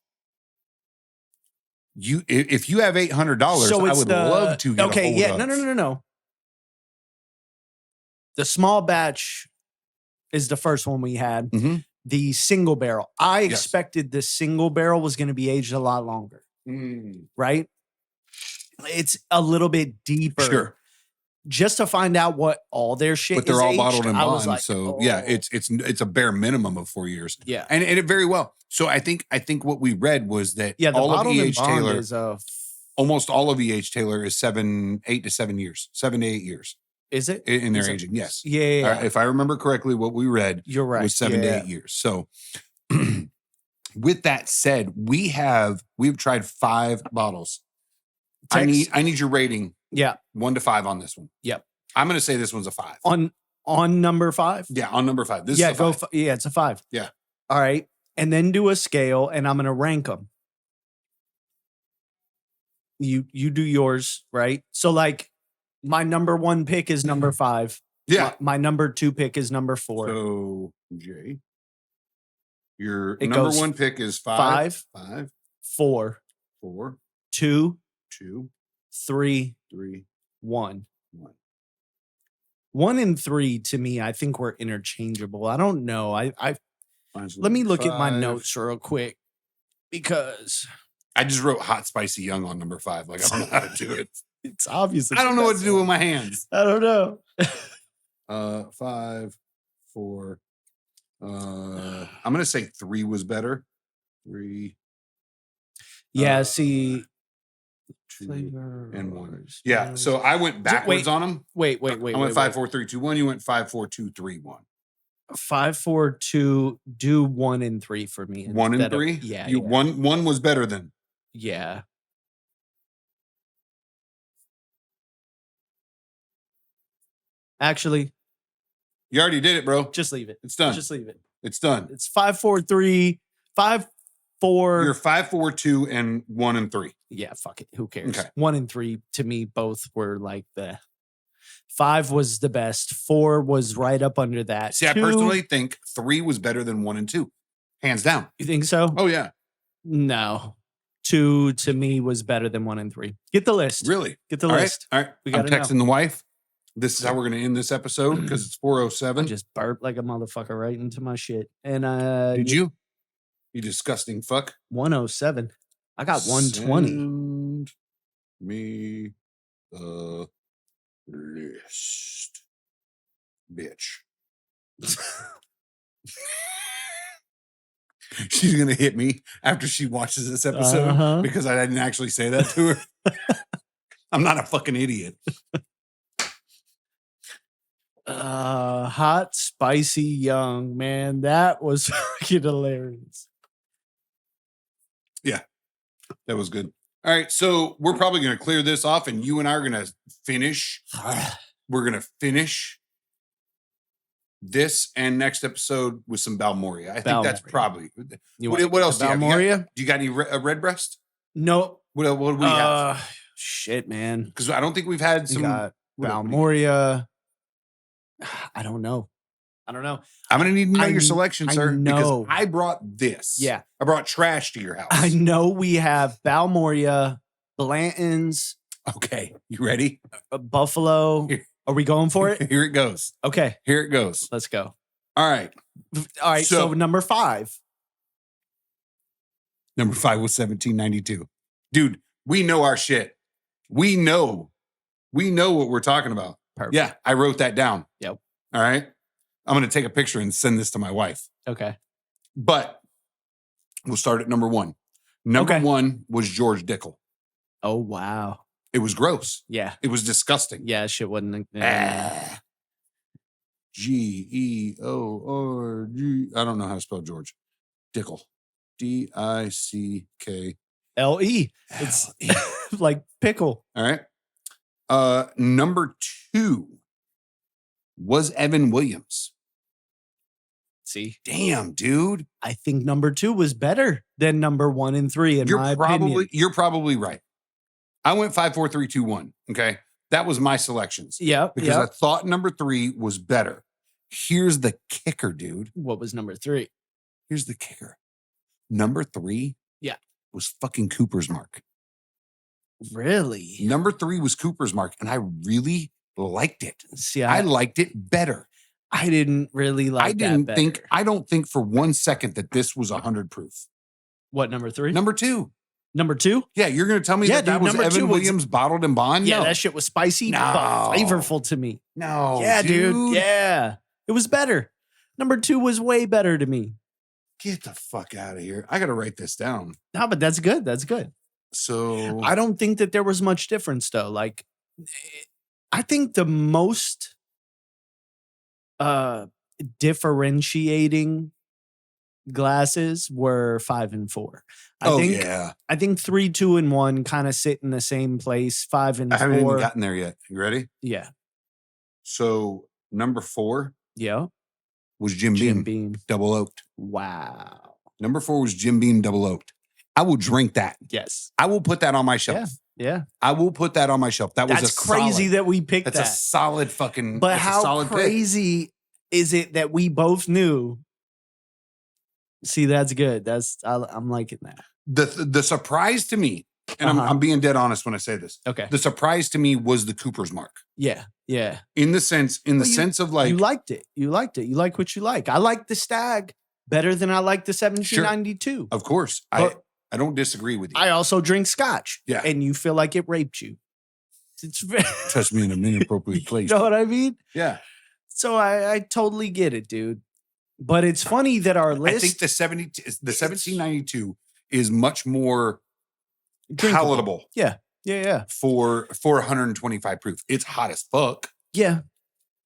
If you have $800, so I it's would love to get a hold yeah. of. No. The small batch is the first one we had. Mhm. The single barrel. I Yes. expected the single barrel was going to be aged a lot longer, right? It's a little bit deeper. Sure. Just to find out what all their shit But they're is all aged, bottled and I was bond. like, So yeah, oh. it's a bare minimum of 4 years. Yeah. And it very well. So I think what we read was that Yeah, the all of bottled and E.H. bond Taylor, is almost all of E.H. Taylor is 8 to 7 years, 7 to 8 years is it? in their Is it? aging. Yes. Yeah. If I remember correctly, what we read You're right. was 7 to 8 years. So with that said, we've tried 5 bottles. I need your rating. Yeah. 1 to 5 on this one. Yep. I'm going to say this one's a 5. On number 5? Yeah, on number 5. This yeah, is a 5. yeah, it's a 5. Yeah. All right. And then do a scale and I'm going to rank them. You do yours, right? So like my number 1 pick is number 5. Yeah. My number 2 pick is number 4. So, Jay, your It number goes 1 pick is 5. 5, 4, 4, 2, 2, 3, 3, 1. 1. 1 and 3 to me, I think were interchangeable. I don't know. Let me look at my notes real quick because I just wrote hot, spicy, young on number 5. Like, I don't know how to do it. It's obvious. I don't know what to do with my hands. I don't know. 5, 4. I'm gonna say 3 was better. 3. Yeah, Uh, see, 2 flavor and 1. wars, Yeah. wars. So I went backwards on them. Wait. I went 5, 4, 3, 2, 1. You went 5, 4, 2, 3, 1. 5, 4, 2. Do 1 and 3 for me. 1 and instead of- 3. Yeah, You yeah. one was better than. Yeah. Actually, You already did it, bro. just leave it. It's done. Just leave it. It's done. It's 5, 4, 3. 5, 4. You're 5, 4, 2, and 1 and 3. Yeah, fuck it. Who cares? Okay. 1 and 3 to me both were like the 5 was the best. 4 was right up under that. See, I 2 personally think 3 was better than 1 and 2. Hands down. You think so? Oh, yeah. No. 2 to me was better than 1 and 3. Get the list. Really? Get the All right. list. All right. We I'm gotta know. texting the wife. This is how we're going to end this episode because it's I 4:07. just burped like a motherfucker right into my shit. And Did you? You disgusting fuck. 107. I got 120. Send me the list, bitch. She's gonna hit me after she watches this episode Uh-huh. because I didn't actually say that to her. I'm not a fucking idiot. Hot, spicy, young, man. That was fucking hilarious. That was good. All right, so we're probably gonna clear this off, and you and I are gonna finish. We're gonna finish this and next episode with some Balmoria. I think that's Balmoria. probably. You What, want what else do you have? Balmoria? Do you got any red breast? No. What do we have? Shit, man. Because I don't think we've had We some. got what- Balmoria. I don't know. I'm gonna need to know I your kn- selection, I sir. know. Because I brought this. Yeah. I brought trash to your house. I know we have Balmoria, Blanton's, Okay, you ready? Buffalo. Here. Are we going for it? Here it goes. Okay, Here it goes. let's go. All right. All right, so So- number 5. Number 5 was 1792. Dude, we know our shit. We know what we're talking about. Perfect. Yeah, I wrote that down. Yep. All right. I'm going to take a picture and send this to my wife. Okay. But we'll start at number 1. Number Okay. 1 was George Dickel. Oh, wow. It was gross. Yeah. It was disgusting. Yeah, shit wasn't. Ah. Georg. I don't know how to spell George. Dickel. Dick. LE. It's like pickle. All right. Number 2 was Evan Williams. See, Damn, dude. I think number 2 was better than number 1 and 3 in my opinion. You're probably right. I went 5, 4, 3, 2, 1. Okay. That was my selections. Yep. Because I Yep. thought number 3 was better. Here's the kicker, dude. What was number 3? Here's the kicker. Number 3 Yeah. was fucking Cooper's Mark. Really? Number 3 was Cooper's Mark, and I really liked it. See, I I liked it better. didn't really like that I don't think for 1 second that this was 100 proof. What, number 3? Number 2. Number 2? Yeah, you're going to tell me Yeah, that dude, was number 2 Evan was- Williams bottled and bond? Yeah, No. that shit was spicy, No. but flavorful to me. No. yeah, dude. Yeah. It was better. Number 2 was way better to me. Get the fuck out of here. I got to write this down. No, but that's good. That's good. So I don't think that there was much difference though. Like I think the most differentiating glasses were 5 and 4. yeah. I think 3, 2, and 1 kind of sit in the same place. 5 and I haven't 4. even gotten there yet. You ready? Yeah. So number 4 Yeah. was Jim Jim Beam, Beam. double oaked. Wow. Number 4 was Jim Beam, double oaked. I will drink that. Yes. I will put that on my shelf. Yeah. I will put that on my shelf. That was That's a crazy solid, that we picked that's that. a solid fucking. But that's a how solid pick. crazy is it that we both knew? See, that's good. I'm liking that. The surprise to me, and Uh-huh. I'm being dead honest when I say this. Okay. The surprise to me was the Cooper's Mark. Yeah. Yeah. In the sense of like, you liked it. You liked it. You like what you like. I like the Stag better than I like the 1792. of course, But- I don't disagree with you. I also drink scotch. Yeah. And you feel like it raped you. It's Touch me in an inappropriate place. You know what I mean? Yeah. So I totally get it, dude. But it's funny that our list. I think the 1792 is much more drinkable. palatable. Yeah. For 125 proof. It's hot as fuck. Yeah.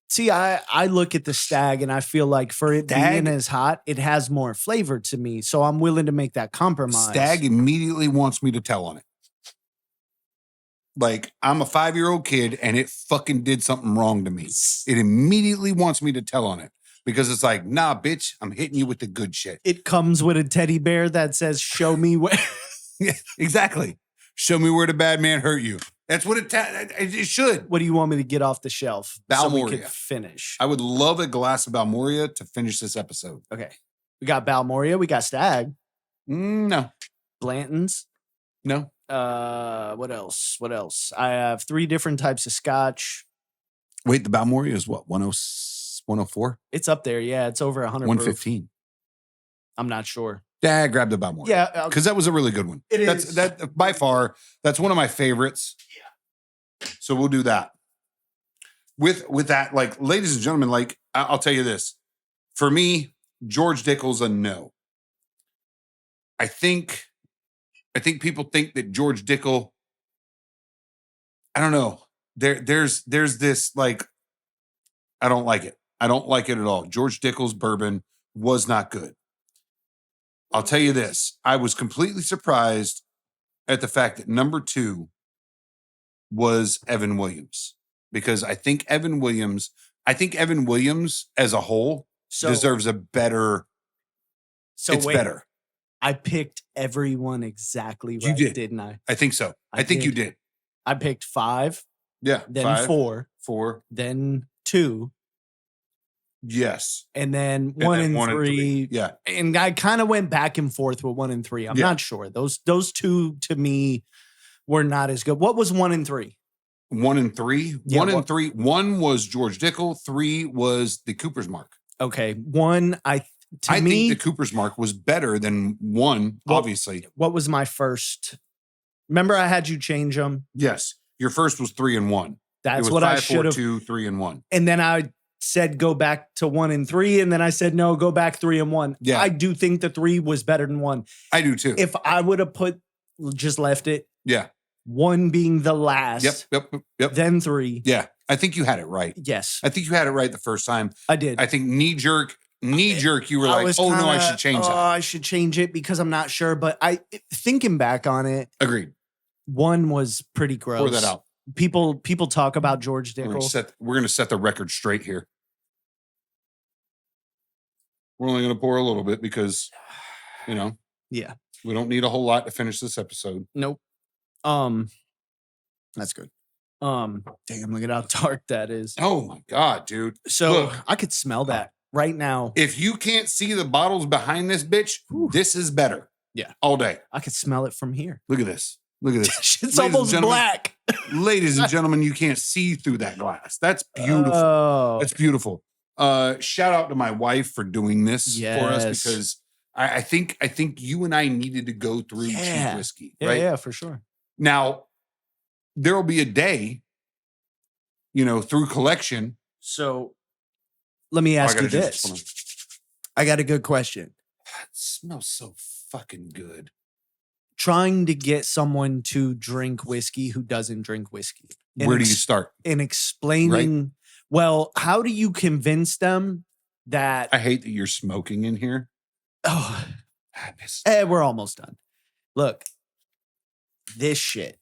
See, I look at the Stag and I feel like for it being as hot, it has more flavor to me. So I'm willing to make that compromise. Stag immediately wants me to tell on it. Like, I'm a 5-year-old kid and it fucking did something wrong to me. It immediately wants me to tell on it because it's like, nah, bitch, I'm hitting you with the good shit. It comes with a teddy bear that says, show me where. Yeah, exactly. Show me where the bad man hurt you. That's what it should. What do you want me to get off the shelf? So we could Balmoria. finish. I would love a glass of Balmoria to finish this episode. Okay. We got Balmoria. We got Stag. No. Blanton's. No. What else? I have 3 different types of scotch. Wait, the Balmoria is what? 104? It's up there. Yeah, it's over 100 115. proof. I'm not sure. Yeah, I grabbed the Balmoria. Yeah, because that was a really good one. Is. That by far, that's one of my favorites. Yeah. So we'll do that. With that, like, ladies and gentlemen, like, I'll tell you this. For me, George Dickel's a no. I think people think that George Dickel, I don't know. There's this, like, I don't like it. I don't like it at all. George Dickel's bourbon was not good. I'll tell you this. I was completely surprised at the fact that number 2 was Evan Williams. Because I think Evan Williams as a whole deserves a better. So it's better. I picked everyone exactly right, didn't I? I think so. I think you did. I picked 5. Yeah. Then 5, 4. 4. Then 2. Yes. And then 1 and 3. Yeah. And I kind of went back and forth with 1 and 3. I'm not sure. Those 2 to me were not as good. What was 1 and 3? 1 and 3? Yeah, 1 and 3. 1 was George Dickel. 3 was the Cooper's Mark. Okay. 1, I think the Cooper's Mark was better than 1, obviously. What was my first? Remember I had you change them? Yes. Your first was 3 and 1. That's what I should have. 2, 3 and 1. And then I said go back to 1 and 3, and then I said no, go back 3 and 1. Yeah. I do think the 3 was better than 1. I do too. If I would have just left it. Yeah. 1 being the last. Yep. Then 3. Yeah. I think you had it right. Yes. I think you had it right the first time. I did. I think knee jerk, you were like, oh, no, I should change that. I should change it because I'm not sure. But thinking back on it. Agreed. 1 was pretty gross. Pour that out. People talk about George Dickel. We're going to set the record straight here. We're only going to pour a little bit because, yeah, we don't need a whole lot to finish this episode. Nope. That's good. Damn, look at how dark that is. Oh my God, dude. So look, I could smell that right now. If you can't see the bottles behind this bitch, this is better. Yeah. All day. I could smell it from here. Look at this. It's almost black. Ladies and gentlemen, you can't see through that glass. That's beautiful. Oh. That's beautiful. Shout out to my wife for doing this for us because I think you and I needed to go through cheap whiskey, right? Yeah, for sure. Now, there will be a day, through collection. So let me ask you this. I got a good question. It smells so fucking good. Trying to get someone to drink whiskey who doesn't drink whiskey. Where do you start? In explaining, well, how do you convince them that... I hate that you're smoking in here. Oh, we're almost done. Look, this shit,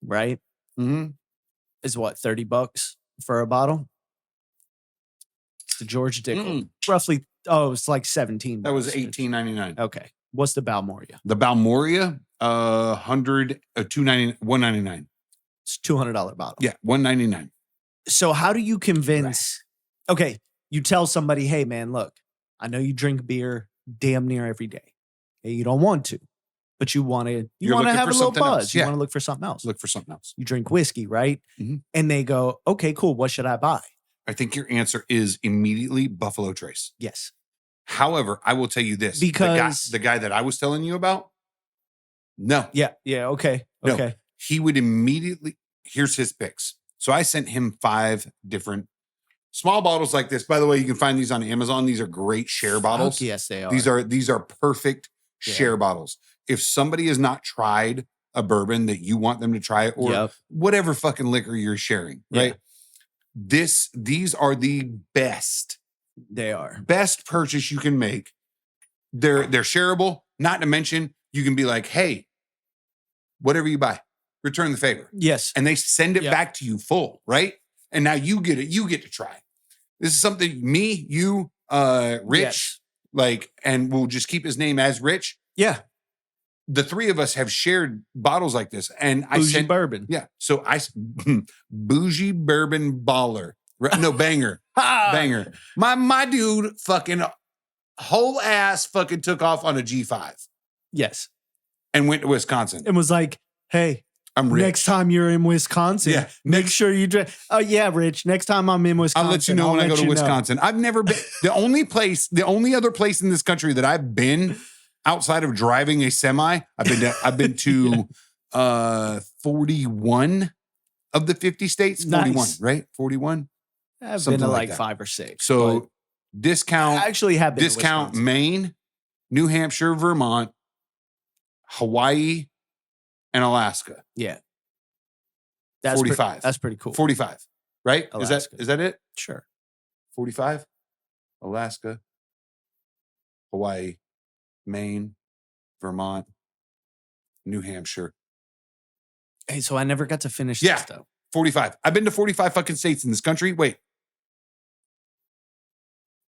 right? Mm-hmm. Is what, $30 for a bottle? It's the George Dickel. Roughly, it's like $17. That was $18.99. Okay. What's the Balmoria? The Balmoria, $199. It's $200 bottle. Yeah, $199. So how do you convince? Right. Okay, you tell somebody, hey man, look, I know you drink beer damn near every day. Hey, you don't want to, but you want to. You want to have a little buzz. You want to look for something else. Look for something else. You drink whiskey, right? Mm-hmm. And they go, okay, cool. What should I buy? I think your answer is immediately Buffalo Trace. Yes. However, I will tell you this. Because the guy that I was telling you about, no. Yeah. Okay. No. Okay. He would immediately, here's his picks. So I sent him 5 different small bottles like this. By the way, you can find these on Amazon. These are great share bottles. Fuck yes, they are. These are perfect share Yeah. bottles. If somebody has not tried a bourbon that you want them to try, or Yep. whatever fucking liquor you're sharing, right? These are the best purchase you can make. They're shareable. Not to mention, you can be like, hey, whatever you buy, return the favor. Yes. And they send it Yep. back to you full, right? And now you get it. You get to try. This is something me, you, Rich, Yes. like, and we'll just keep his name as Rich. Yeah. The 3 of us have shared bottles like this, and I Bougie sent bourbon. Yeah, so bougie bourbon baller, no banger, banger. My dude, fucking whole ass, fucking took off on a G5 Yes. and went to Wisconsin. And was like, hey, I'm rich. next time you're in Wisconsin, Yeah. make sure you drink. Oh yeah, Rich. Next time I'm in Wisconsin, I'll let you know when I go to Wisconsin. I've never been. The only other place in this country that I've been outside of driving a semi, I've been to 41 of the 50 states. 41, Nice. right? 41. I've Something been to like like that. 5 or 6. So but discount I actually have been to discount Wisconsin. Maine, New Hampshire, Vermont, Hawaii, and Alaska. Yeah. That's 45. That's pretty cool. 45, right? Alaska. Is that it? Sure. 45? Alaska, Hawaii, Maine, Vermont, New Hampshire. Hey, so I never got to finish Yeah. this though. 45. I've been to 45 fucking states in this country. Wait.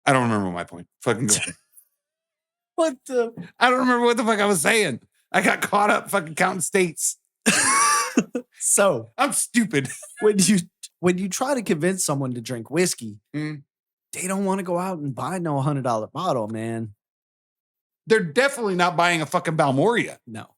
I don't remember my point. Fucking go on. What the? I don't remember what the fuck I was saying. I got caught up fucking counting states. So I'm stupid. when you try to convince someone to drink whiskey, Mm. they don't want to go out and buy no $100 bottle, man. They're definitely not buying a fucking Balmoria. No.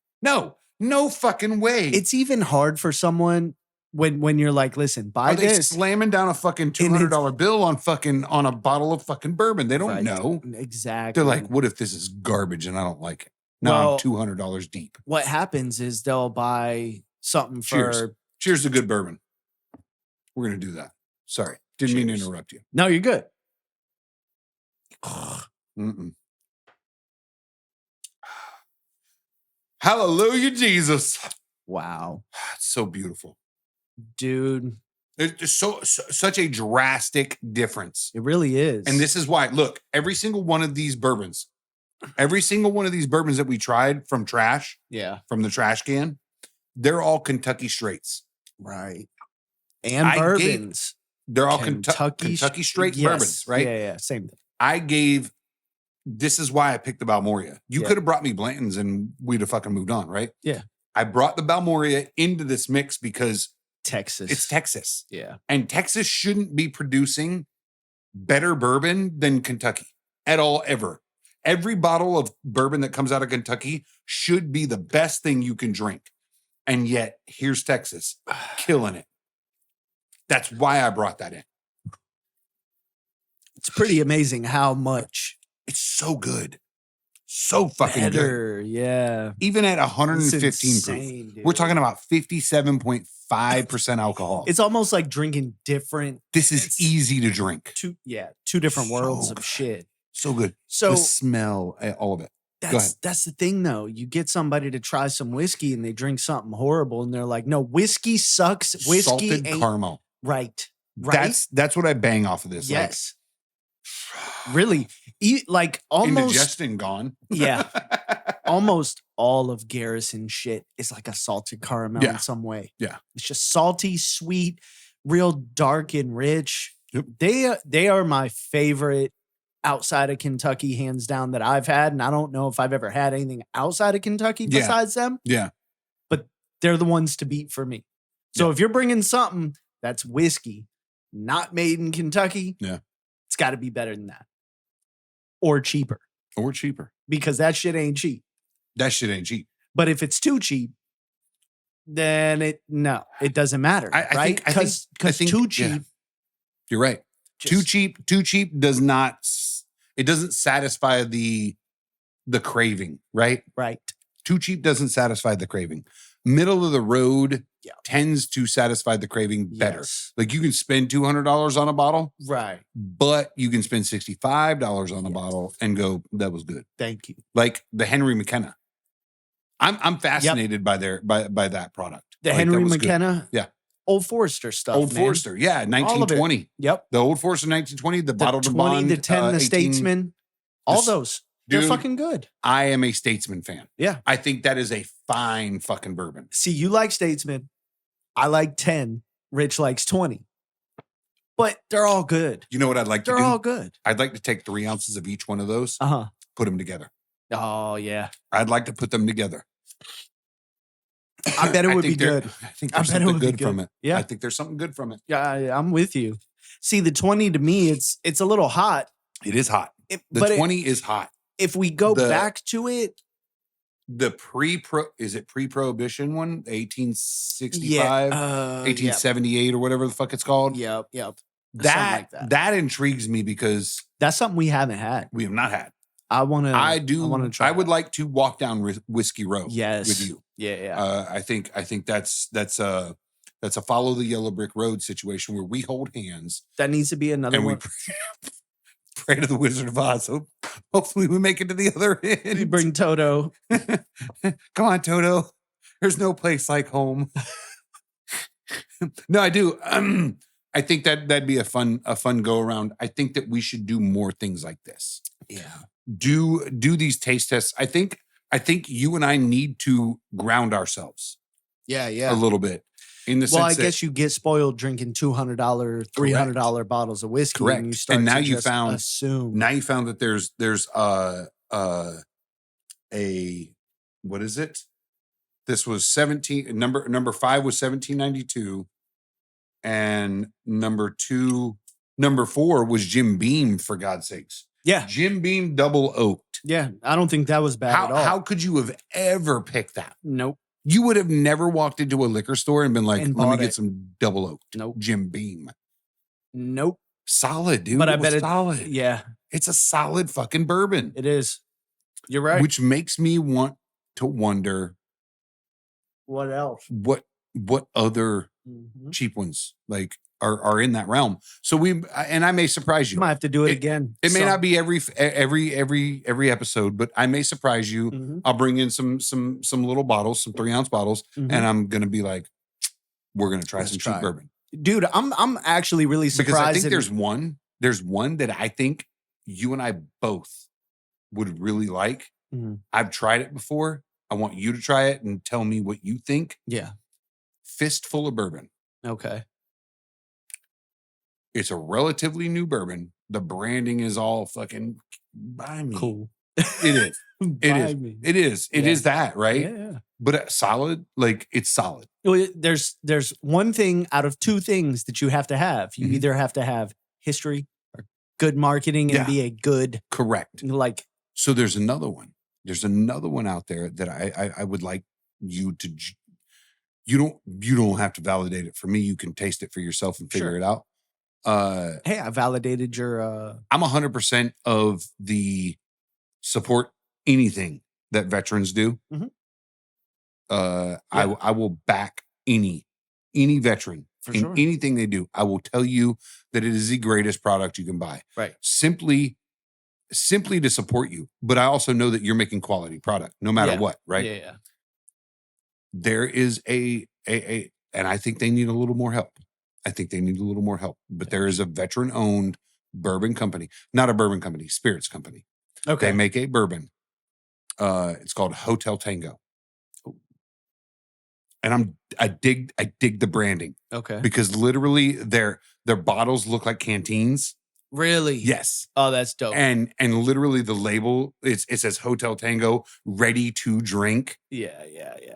No fucking way. It's even hard for someone when you're like, listen, buy Are they this. slamming down a fucking $200 bill on a bottle of fucking bourbon? They don't Right. know. Exactly. They're like, what if this is garbage and I don't like it? Now Well, I'm $200 deep. what happens is they'll buy something Cheers. for. Cheers to good bourbon. We're going to do that. Sorry. Didn't mean to Cheers. interrupt you. No, you're good. Mm-mm. Hallelujah, Jesus. Wow. It's so beautiful. Dude, There's just such a drastic difference. it really is. And this is why, look, every single one of these bourbons that we tried from the trash can, they're all Kentucky straights. right. And I bourbons. They're all Kentucky straight Yes. bourbons, right? Yeah. Same thing. This is why I picked the Balmoria. You Yeah. could have brought me Blanton's and we'd have fucking moved on, right? Yeah. I brought the Balmoria into this mix because Texas. it's Texas. Yeah. And Texas shouldn't be producing better bourbon than Kentucky at all, ever. Every bottle of bourbon that comes out of Kentucky should be the best thing you can drink. And yet, here's Texas killing it. That's why I brought that in. It's pretty amazing how much It's so good. So fucking good. better. Yeah. Even at It's 115 proof. insane, dude. We're talking about 57.5% alcohol. It's almost like drinking different This is it's- easy to drink. two different worlds So of good. shit. So good. So The smell, all of it. Go ahead. that's the thing though. You get somebody to try some whiskey and they drink something horrible and they're like, no, whiskey sucks. Whiskey Salted ain't caramel. right. Right. That's what I bang off of this. Yes. Really. Like almost Indigestion gone. Yeah. Almost all of Garrison shit is like a salted caramel Yeah. in some way. Yeah. It's just salty, sweet, real dark and rich. Yep. They are my favorite outside of Kentucky, hands down, that I've had. And I don't know if I've ever had anything outside of Kentucky Yeah. besides them. Yeah. They're the ones to beat for me. So if you're bringing something that's whiskey, not made in Kentucky, Yeah. it's got to be better than that. Or cheaper, Or cheaper. because that shit ain't cheap. That shit ain't cheap. But if it's too cheap, then it doesn't matter, I think- right? I think- Because think- too yeah. cheap, You're right. Too cheap does not, it doesn't satisfy the craving, right? right? Too cheap doesn't satisfy the craving. middle of the road Yeah. tends to satisfy the craving better. Yes. Like you can spend $200 on a bottle, Right. but you can spend $65 on a Yes. bottle and go, that was good. Thank you. Like the Henry McKenna. I'm fascinated by that product. The Like, Henry that was good. McKenna. Yeah. Old Forester stuff. Old man. Forester. Yeah. All of it. 1920. Yep. The Old Forester 1920, the The bottle to 20, bond. the 10, the 18 Statesman. All this- those. They're dude, fucking good. I am a Statesman fan. Yeah. I think that is a fine fucking bourbon. See, you like Statesman. I like 10. Rich likes 20. But they're all good. You know what I'd like to They're do? all good. I'd like to take 3 ounces of each one of those, Uh-huh. put them together. Oh, yeah. I'd like to put them together. I bet it would be think there- good. I think I there's bet it something would be good from good. it. Yeah. I think there's something good from it. Yeah, I'm with you. See, the 20 to me, it's a little hot. It is hot. The But 20 is hot. if we go the- back to it, The pre-prohibition one, 1865, yeah, 1878 or whatever the fuck it's called. Yep. Something That, like that intrigues me because That's something we haven't had. we have not had. I want to. I do. I want to try. I would that. like to walk down Whiskey Row Yes. with you. Yeah. I think that's a follow the yellow brick road situation where we hold hands That needs to be another and we one. pray to the Wizard of Oz. Hopefully we make it to the other end. You bring Toto. Come on, Toto. There's no place like home. No, I do. I think that'd be a fun go around. I think that we should do more things like this. Yeah. Do these taste tests. I think you and I need to ground ourselves Yeah. a little bit. In the Well, I sense that, guess you get spoiled drinking $200, $300 bottles of whiskey. Correct. And you start And now to you just found- assume. now you found that there's a what is it? This was 17 number 5 was 1792 and number 4 was Jim Beam, for God's sakes. Yeah. Jim Beam double oaked. Yeah. I don't think that was bad at all. How could you have ever picked that? Nope. You would have never walked into a liquor store and been like, And let me bought get it. some double oaked Nope. Jim Beam. Nope. Solid, dude. But I It was bet it- solid. Yeah. It's a solid fucking bourbon. It is. You're right. Which makes me want to wonder What else? what other Mhm. cheap ones like are in that realm. So I may surprise You you. might have to do it It- again. It may Some- not be every episode, but I may surprise you. Mhm. I'll bring in some little bottles, some 3-ounce bottles, Mhm. and I'm gonna be like, we're gonna try Let's some try cheap it. bourbon. Dude, I'm actually really surprised. Because I think in- there's one that I think you and I both would really like. Mhm. I've tried it before. I want you to try it and tell me what you think. Yeah. Fistful of Bourbon. Okay. It's a relatively new bourbon. The branding is all fucking by me. Cool. It is. Buy is. me. It is. It Yeah. is that, right? Yeah. But solid, like it's solid. Well, there's one thing out of two things that you have to have. You Mhm. either have to have history or good marketing and Yeah. be a good Correct. like So there's another one. There's another one out there that I would like you to. You don't have to validate it for me. You can taste it for yourself and figure Sure. it out. hey, I validated your I'm 100% of the support anything that veterans do. Mhm. I will back any veteran for in sure. anything they do. I will tell you that it is the greatest product you can buy. Right. Simply to support you. But I also know that you're making quality product no matter Yeah. what, right? Yeah. There is a and I think they need a little more help. But there is a veteran owned bourbon company, not a bourbon company, spirits company. Okay. They make a bourbon. It's called Hotel Tango. And I dig the branding Okay. because literally their bottles look like canteens. Really? Yes. Oh, that's dope. And literally the label it says Hotel Tango ready to drink. Yeah.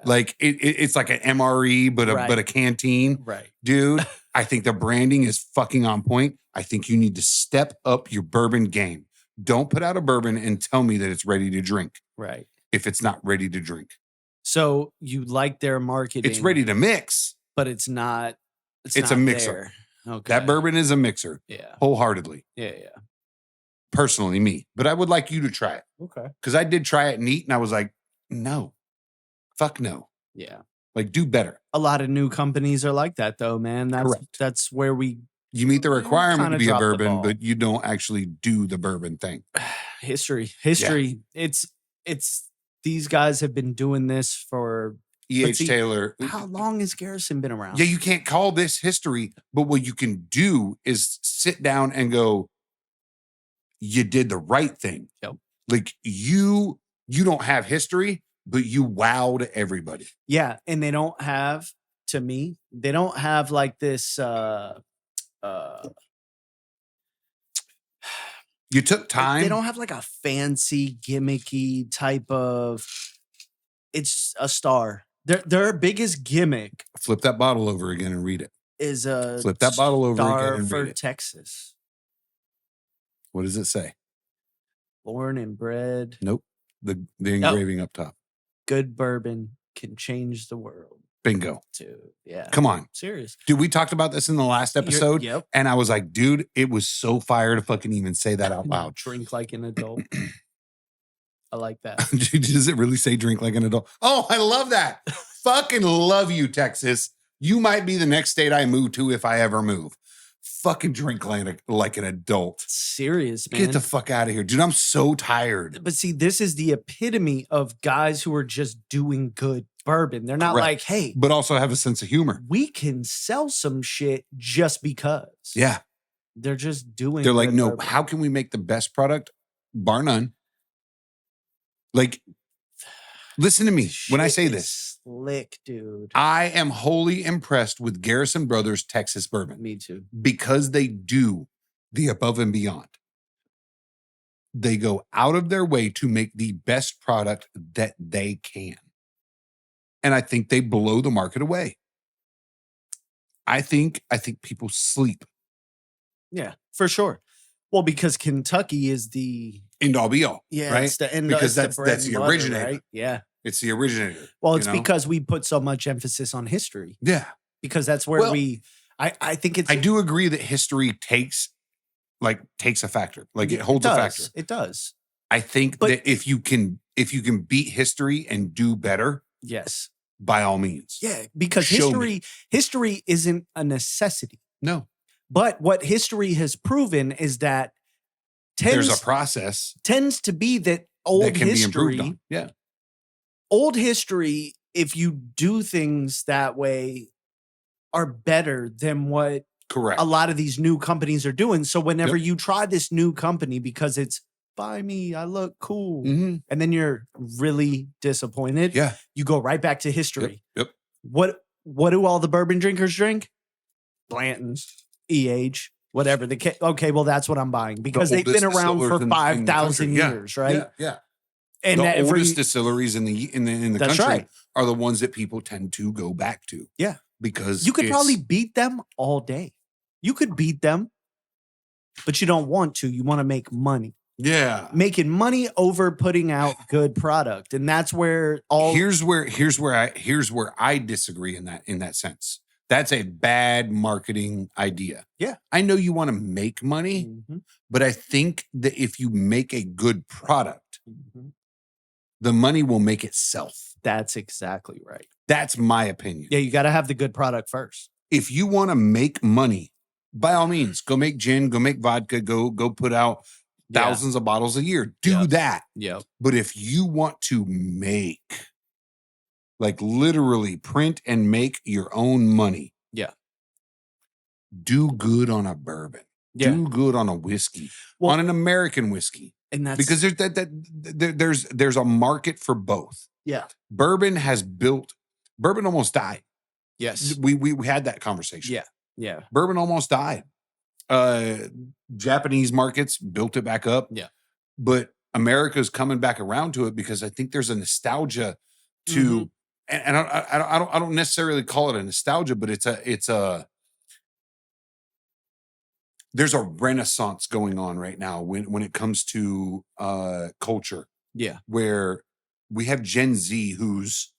Like it's like an MRE but Right. a canteen. Right. Dude, I think the branding is fucking on point. I think you need to step up your bourbon game. Don't put out a bourbon and tell me that it's ready to drink Right. if it's not ready to drink. So you like their marketing. It's ready to mix. but it's not. It's a not mixer. there. Okay. That bourbon is a mixer, Yeah. wholeheartedly. Yeah. Personally, me. But I would like you to try it. Okay. Because I did try it neat and I was like, no. Fuck no. Yeah. Like, do better. A lot of new companies are like that, though, man. That's where You meet the requirement kinda to be a dropped the bourbon, ball. but you don't actually do the bourbon thing. history. It's these guys have been doing this for. E.H. see, Taylor. How long has Garrison been around? Yeah, you can't call this history, but what you can do is sit down and go, you did the right thing. Yep. Like you don't have history, but you wowed everybody. Yeah, and they don't have, to me, they don't have like this You took time. they don't have like a fancy gimmicky type of, it's a star. Their biggest gimmick Flip that bottle over again and read it. is a Flip that bottle over star again and for read it. Texas. What does it say? Born and bred, Nope. The engraving up top. good bourbon can change the world. Bingo. Too. Yeah. Come on. Serious. Dude, we talked about this in the last episode. Yep. And I was like, dude, it was so fire to fucking even say that out loud. Drink like an adult. I like that. Does it really say drink like an adult? Oh, I love that. Fucking love you, Texas. You might be the next state I move to if I ever move. Fucking drink like an adult. Serious, man. Get the fuck out of here. Dude, I'm so tired. But see, this is the epitome of guys who are just doing good bourbon. They're not Correct. like, hey, But also have a sense of humor. we can sell some shit just because. Yeah. They're just doing They're like, good no, bourbon. how can we make the best product? Bar none. Like, listen to me when I Shit say is this. Slick, dude. I am wholly impressed with Garrison Brothers Texas Bourbon Me too. because they do the above and beyond. They go out of their way to make the best product that they can. And I think they blow the market away. I think people sleep. Yeah, for sure. Well, because Kentucky is the End all be all. right? It's Because that's the butter, originator. right? Yeah. It's the originator. Well, you it's know? because we put so much emphasis on history. Yeah. Because that's where Well, I think it's I do agree that history takes a factor. Like it holds a factor. It does. I think But- that if you can beat history and do better, Yes. by all means. Yeah, because Show me. history isn't a necessity. No. But what history has proven is that There's a process tends to be that old that can be history, improved on. Yeah. old history, if you do things that way, are better than what Correct. a lot of these new companies are doing. So whenever Yep. you try this new company because it's buy me, I look cool, Mhm. and then you're really disappointed, Yeah. you go right back to history. Yep. What do all the bourbon drinkers drink? Blanton's, EH, whatever. Okay, well, that's what I'm buying because they've been oldest around distillers for in the 5,000 country. Yeah. years, right? Yeah. And The every oldest distilleries in the That's country right. are the ones that people tend to go back to. Yeah. Because you could it's- probably beat them all day. You could beat them, but you don't want to. You want to make money. Yeah. Making money over putting out good product, and that's where all Here's where I disagree in that sense. That's a bad marketing idea. Yeah. I know you want to make money, Mhm, but I think that if you make a good product, mhm. the money will make itself. That's exactly right. That's my opinion. Yeah, you got to have the good product first. If you want to make money, by all means, go make gin, go make vodka, go put out Yeah. thousands of bottles a year. Do Yeah. that. Yep. But if you want to make, like literally print and make your own money, Yeah. do good on a bourbon. Yeah. Do good on a whiskey, Well- on an American whiskey, And that's because there's a market for both. yeah. Bourbon almost died. Yes. We had that conversation. Yeah. Yeah. Bourbon almost died. Japanese markets built it back up. Yeah. But America's coming back around to it because I think there's a nostalgia to, Mhm. and I don't necessarily call it a nostalgia, but there's a renaissance going on right now when it comes to culture, Yeah. where we have Gen Z who's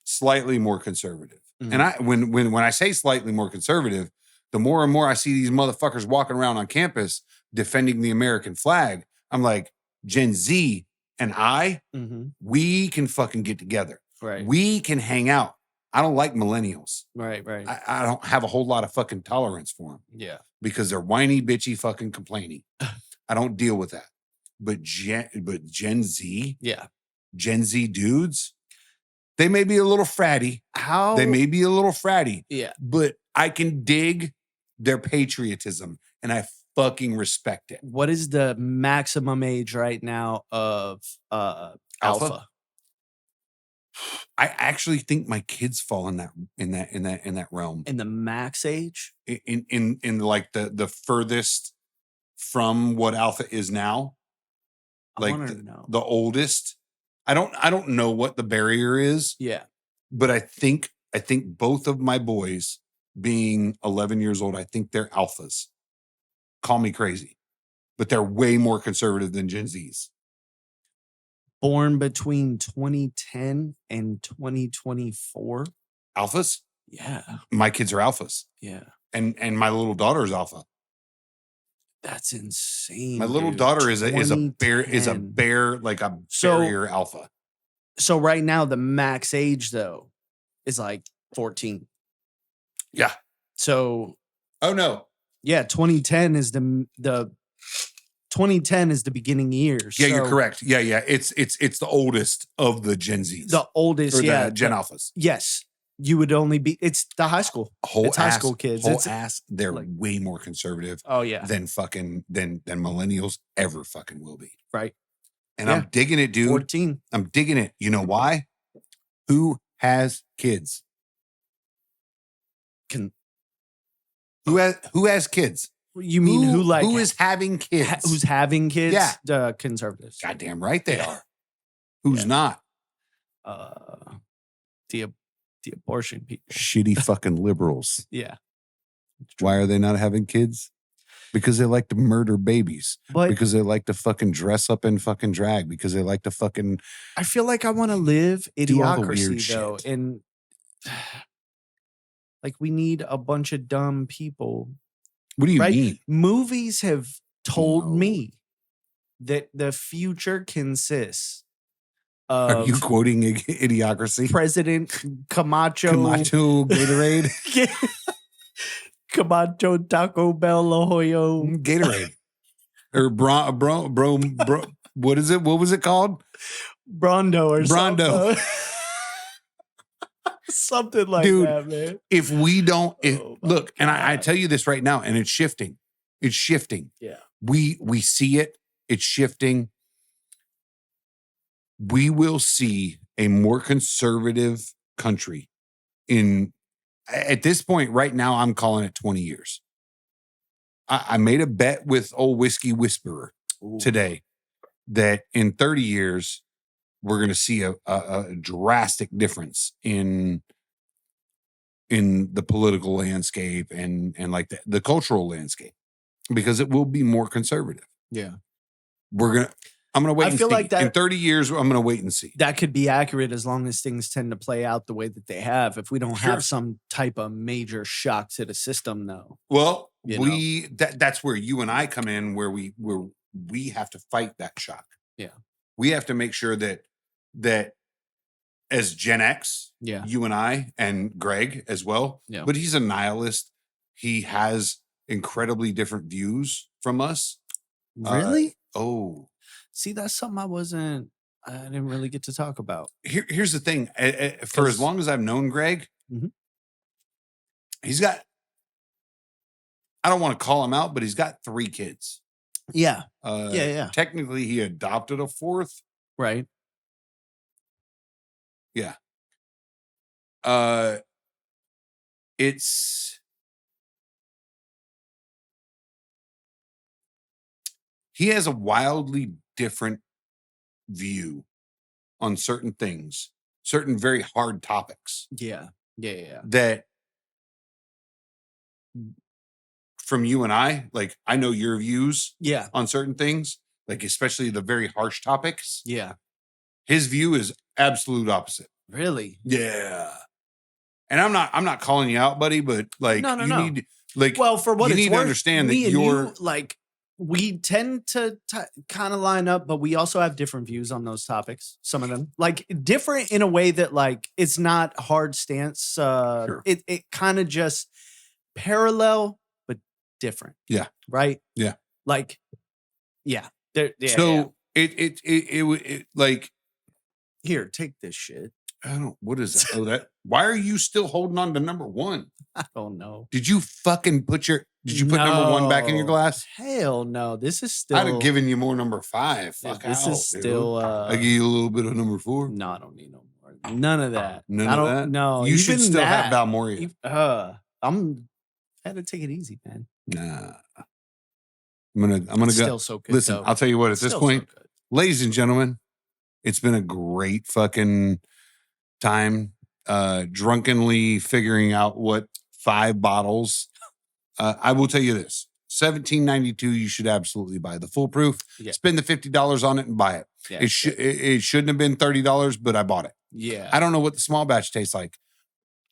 slightly more conservative. Mhm. And when I say slightly more conservative, the more and more I see these motherfuckers walking around on campus defending the American flag, I'm like, Gen Z and Mhm. we can fucking get together. Right. We can hang out. I don't like millennials. Right. I don't have a whole lot of fucking tolerance for them Yeah. because they're whiny, bitchy, fucking complaining. I don't deal with that. But Gen Z, Yeah. Gen Z dudes, they may be a little fratty. How They may be a little fratty, Yeah. but I can dig their patriotism and I fucking respect it. What is the maximum age right now of Alpha? I actually think my kids fall in that realm. In the max age? In like the furthest from what Alpha is now. I Like want to know. the oldest. I don't know what the barrier is. Yeah. But I think both of my boys being 11 years old, I think they're alphas. Call me crazy. But they're way more conservative than Gen Zs. Born between 2010 and 2024. Alphas? Yeah. My kids are alphas. Yeah. And my little daughter is alpha. That's insane. My little dude. daughter is a bear 2010. like a barrier alpha. So right now the max age though is like 14. Yeah. So Oh no. yeah, 2010 is the 2010 is the beginning years. Yeah, you're So correct. Yeah. It's the oldest of the Gen Zs. the oldest, or the yeah, Gen Alphas. yes. You would only be. It's the high school. It's high school kids. It's They're like- way more conservative oh yeah, than millennials ever fucking will be. right. And Yeah. I'm digging it, dude. 14. I'm digging it. You know why? Who has kids? Who has kids? You mean who is having kids? who's having kids? Yeah. The conservatives. Goddamn right they Yeah. are. Who's Yeah. not? The abortion people. Shitty fucking liberals. Yeah. Why are they not having kids? Because they like to murder babies. But Because they like to fucking dress up in fucking drag. Because they like to fucking. I feel like I want to live Do all the weird idiocracy though, shit. and like we need a bunch of dumb people. What do you Right? mean? Movies have told No. me that the future consists Are of you quoting Idiocracy? President Camacho, Camacho Gatorade? Camacho Taco Bell La Jolla, Gatorade. Or bro, what is it? What was it called? Brondo or Brondo. something. Something like Dude, that, man. If we don't, Oh my look, and I God. tell you this right now, and it's shifting. It's shifting. Yeah. We see it. It's shifting. We will see a more conservative country at this point right now. I'm calling it 20 years. I made a bet with old Whiskey Whisperer today that in 30 years, we're going to see a drastic difference in the political landscape and like the cultural landscape, because it will be more conservative. Yeah. I'm going to wait I and feel see. like that- In 30 years, I'm going to wait and see. That could be accurate as long as things tend to play out the way that they have. If we don't Sure. have some type of major shock to the system, though. Well, You that's where you and I come in, where we have to fight that shock. Yeah. We have to make sure that as Gen X, Yeah. you and I and Greg as well, Yeah. but he's a nihilist. He has incredibly different views from us. Really? Oh, See, that's something I didn't really get to talk about. here's the thing. For as long as I've known Greg, Mhm. he's got, I don't want to call him out, but he's got 3 kids. Yeah. Yeah. Technically, he adopted a 4th. Right. Yeah. He has a wildly different view on certain things, certain very hard topics Yeah. Yeah. that from you and I, like, I know your views Yeah. on certain things, like especially the very harsh topics. Yeah. His view is absolute opposite. Really? Yeah. And I'm not calling you out, buddy, but like No. you need, like, Well, for what you it's need worth, to understand that me and you're you, like we tend to kind of line up, but we also have different views on those topics. Some of them like different in a way that like it's not hard stance. Sure. It kind of just parallel but different. Yeah. Right. Yeah. Like, yeah. So it like here, take this shit. I don't. What is that? Oh, that. Why are you still holding on to number one? I don't know. Did you fucking put number one back in your No. glass? Hell no. This is still. I'd have given you more number 5. Fuck this out, is dude. still. I give you a little bit of number 4. No, I don't need no more. None of that. None I of don't. that? No, You should even still that, have Balmoria. I'm. I had to take it easy, man. Nah. I'm gonna go. Still so good. Listen, though. I'll tell you what. At this Still point, so good. ladies and gentlemen, it's been a great fucking time drunkenly figuring out what 5 bottles. I will tell you this. $17.92, you should absolutely buy the foolproof. Yeah. Spend the $50 on it and buy it. Yeah, It shouldn't have been $30, but I bought it. yeah. I don't know what the small batch tastes like.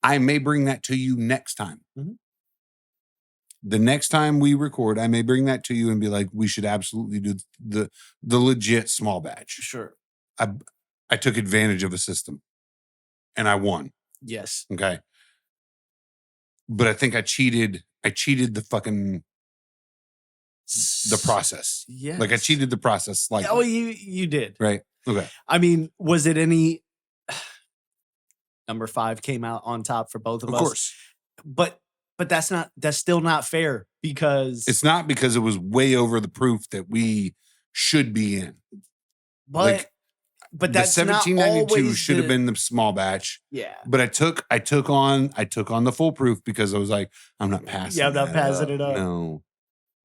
I may bring that to you next time. Mhm. The next time we record, I may bring that to you and be like, we should absolutely do the legit small batch. Sure. I took advantage of a system and I won. Yes. Okay. But I think I cheated the fucking the process. Yeah. Like I cheated the process. Like, Oh, you did. right. Okay. I mean, was it any? Number 5 came out on top for both of us. Of course. But that's still not fair because It's not because it was way over the proof that we should be in. but that's the not 1792 always should have been the small batch. Yeah. But I took on the full proof because I was like, I'm not passing. Yeah, I'm not that passing it up. No,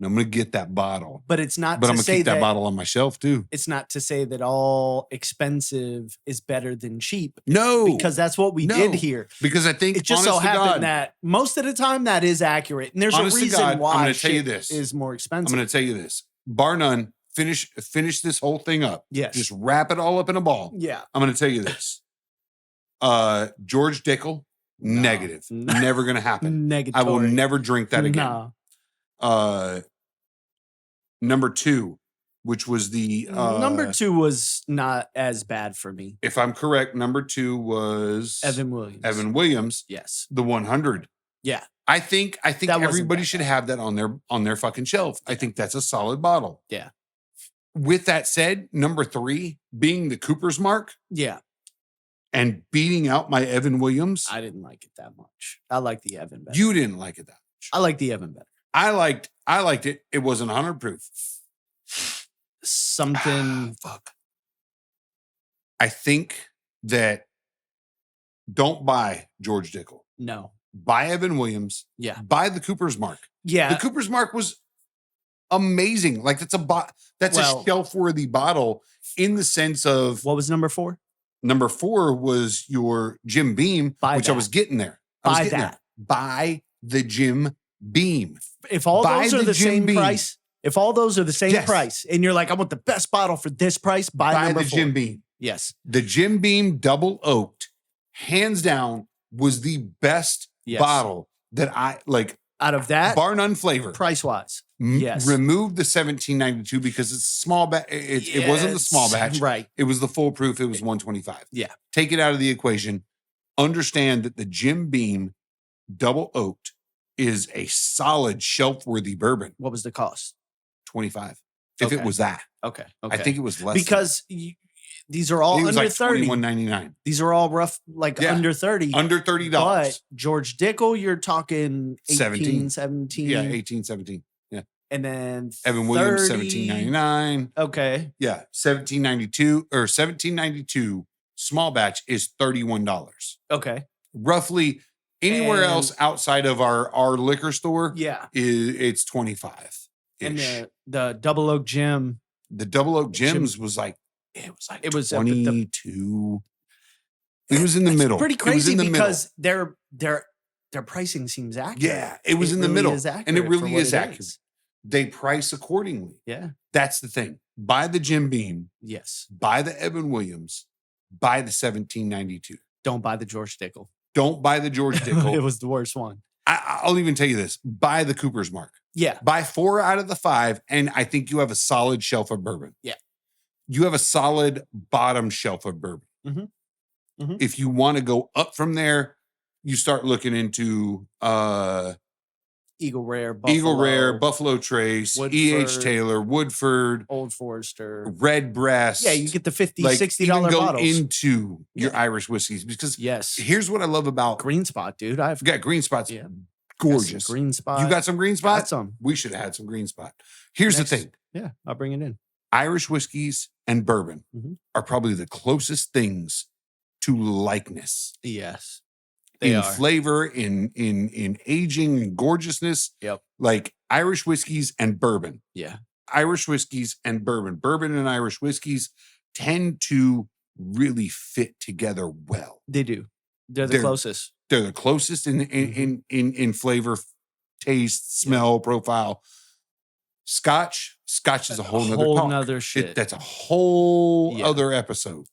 I'm gonna get that bottle. But it's not But to I'm gonna say keep that that bottle on my shelf too. it's not to say that all expensive is better than cheap No, because that's what we No. did here. because I think It just so honest to happened God, that most of the time that is accurate, and there's Honest a to reason God, I'm why gonna tell you shit this. is more I'm expensive. going to tell you this. Bar none. Finish this whole thing up. Yes. Just wrap it all up in a ball. Yeah. I'm going to tell you this. George Dickel, No. negative. No. Never going to happen. Negatory. I will never drink that again. No. Number 2, which was the Number 2 was not as bad for me. if I'm correct, number 2 was Evan Williams. Evan Williams, Yes. the 100. Yeah. I think That wasn't everybody that should bad. have that on their fucking shelf. I think that's a solid bottle. Yeah. With that said, number 3 being the Cooper's Mark Yeah. and beating out my Evan Williams. I didn't like it that much. I like the Evan better. You didn't like it that much. I like the Evan better. I liked it. It wasn't 100 proof. Something. Fuck. I think that don't buy George Dickel. No. Buy Evan Williams. Yeah. Buy the Cooper's Mark. Yeah. The Cooper's Mark was amazing. Like that's Well- a shelf-worthy bottle in the sense of What was number 4? number 4 was your Jim Beam, Buy which I that. was getting there. I was Buy getting that. there. Buy the Jim Beam. If all Buy those are the the Jim same Beam. price, if all those are the same Yes. price, and you're like, I want the best bottle for this price, buy number the 4. Jim Beam. Yes. The Jim Beam double oaked, hands down, was the best Yes. bottle that I like. Out of that, Bar none flavor. price wise. Yes. Remove the 1792 because it's a small batch. It wasn't the small batch. Right. It was the full proof. It was 125. Yeah. Take it out of the equation. Understand that the Jim Beam double oaked is a solid shelf worthy bourbon. What was the cost? 25. If it Okay. was that, Okay. I think it was less. because these are all it was under like 30. $21.99. These are all rough, like Yeah. under 30. Under $30. But George Dickel, you're talking 18, 17. Yeah, 18, 17. Yeah. And then Evan Williams, 30. $17.99. Okay. Yeah, $17.92 small batch is $31. Okay. Roughly anywhere And- else outside of our liquor store, Yeah. it's 25. And the Double Oak Gym. The Double Oak Jim- Gems was like It was up at the- 22. It was in the middle. Pretty It was crazy in the middle. because their pricing seems accurate. Yeah, it was in the really middle. is And it accurate for really what is it accurate. is. They price accordingly. Yeah. That's the thing. Buy the Jim Beam, Yes. buy the Evan Williams, buy the 1792. Don't buy the George Dickel. Don't buy the George it Dickel. was the worst one. I'll even tell you this: buy the Cooper's Mark. Yeah. Buy 4 out of the 5, and I think you have a solid shelf of bourbon. Yeah. You have a solid bottom shelf of bourbon. Mm-hmm. If you want to go up from there, you start looking into Eagle Rare, Buffalo Trace, E.H. Woodford, Taylor, Woodford, Old Forester, Redbreast. Yeah, you get the $50, like, $60 even go bottles. into your Irish whiskeys, because yes, here's what I love about Green Spot, dude. I've got Green Spot's yeah, gorgeous. Green Spot. You got some Green Spot? Got some. We should have had some Green Spot. Here's the thing. Yeah, I'll bring it in. Irish whiskeys and bourbon are probably the closest things to likeness. Yes. They are. Flavor, in aging and gorgeousness. Yep. Like Irish whiskeys and bourbon. Yeah. Irish whiskeys and bourbon. Bourbon and Irish whiskeys tend to really fit together well. They do. They're the closest. They're the closest in flavor, taste, smell, profile. Scotch is a whole nother shit. That's a whole other episode.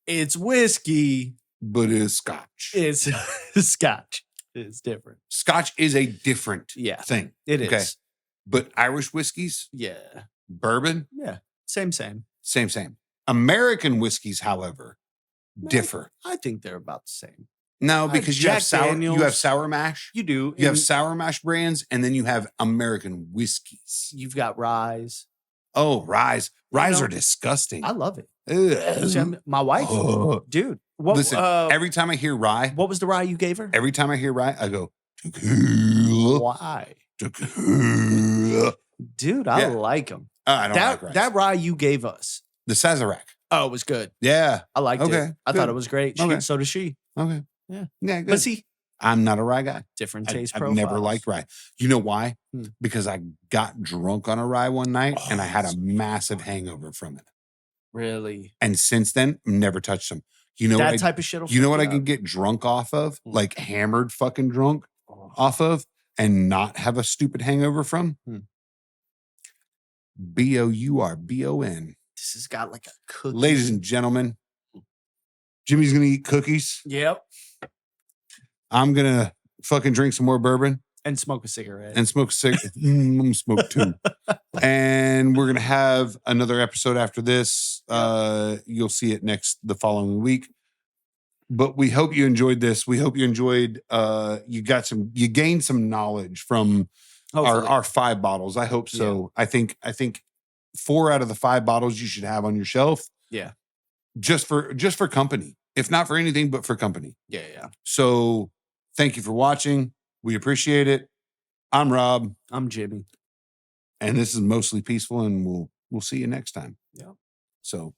It's whiskey, but it's Scotch. It's Scotch. It's different. Scotch is a different thing. It is. But Irish whiskeys, bourbon, same. American whiskeys, however, differ. I think they're about the same. No, because you have sour mash. You do. You have sour mash brands, and then you have American whiskeys. You've got Ryes. Oh, Ryes. Ryes are disgusting. I love it. My wife, dude. Listen, every time I hear rye. What was the rye you gave her? Every time I hear rye, I go, tequila. Why? Tequila. Dude, I like them. I don't like rye. That rye you gave us. The Sazerac. Oh, it was good. Yeah. I liked it. I thought it was great. So does she. Okay. Yeah. Yeah. Good. But see, I'm not a rye guy. Different taste I've profiles. never liked rye. You know why? Because I got drunk on a rye one night and I had a massive hangover from it. Really? And since then, never touched them. You know that type of shit. You know what I can get drunk off of? Like hammered fucking drunk off of and not have a stupid hangover from? Bourbon. This has got like a cookie. Ladies and gentlemen, Jimmy's going to eat cookies. Yep. I'm going to fucking drink some more bourbon. And smoke a cigarette. I'm gonna smoke 2. And we're going to have another episode after this. You'll see it the following week. But we hope you enjoyed this. We hope you enjoyed, you gained some knowledge from our 5 bottles. I hope so. Yeah. I think 4 out of the 5 bottles you should have on your shelf. Yeah. Just for company. If not for anything, but for company. Yeah. So thank you for watching. We appreciate it. I'm Rob. I'm Jimmy. And this is Mostly Peaceful, and we'll see you next time. Yeah. So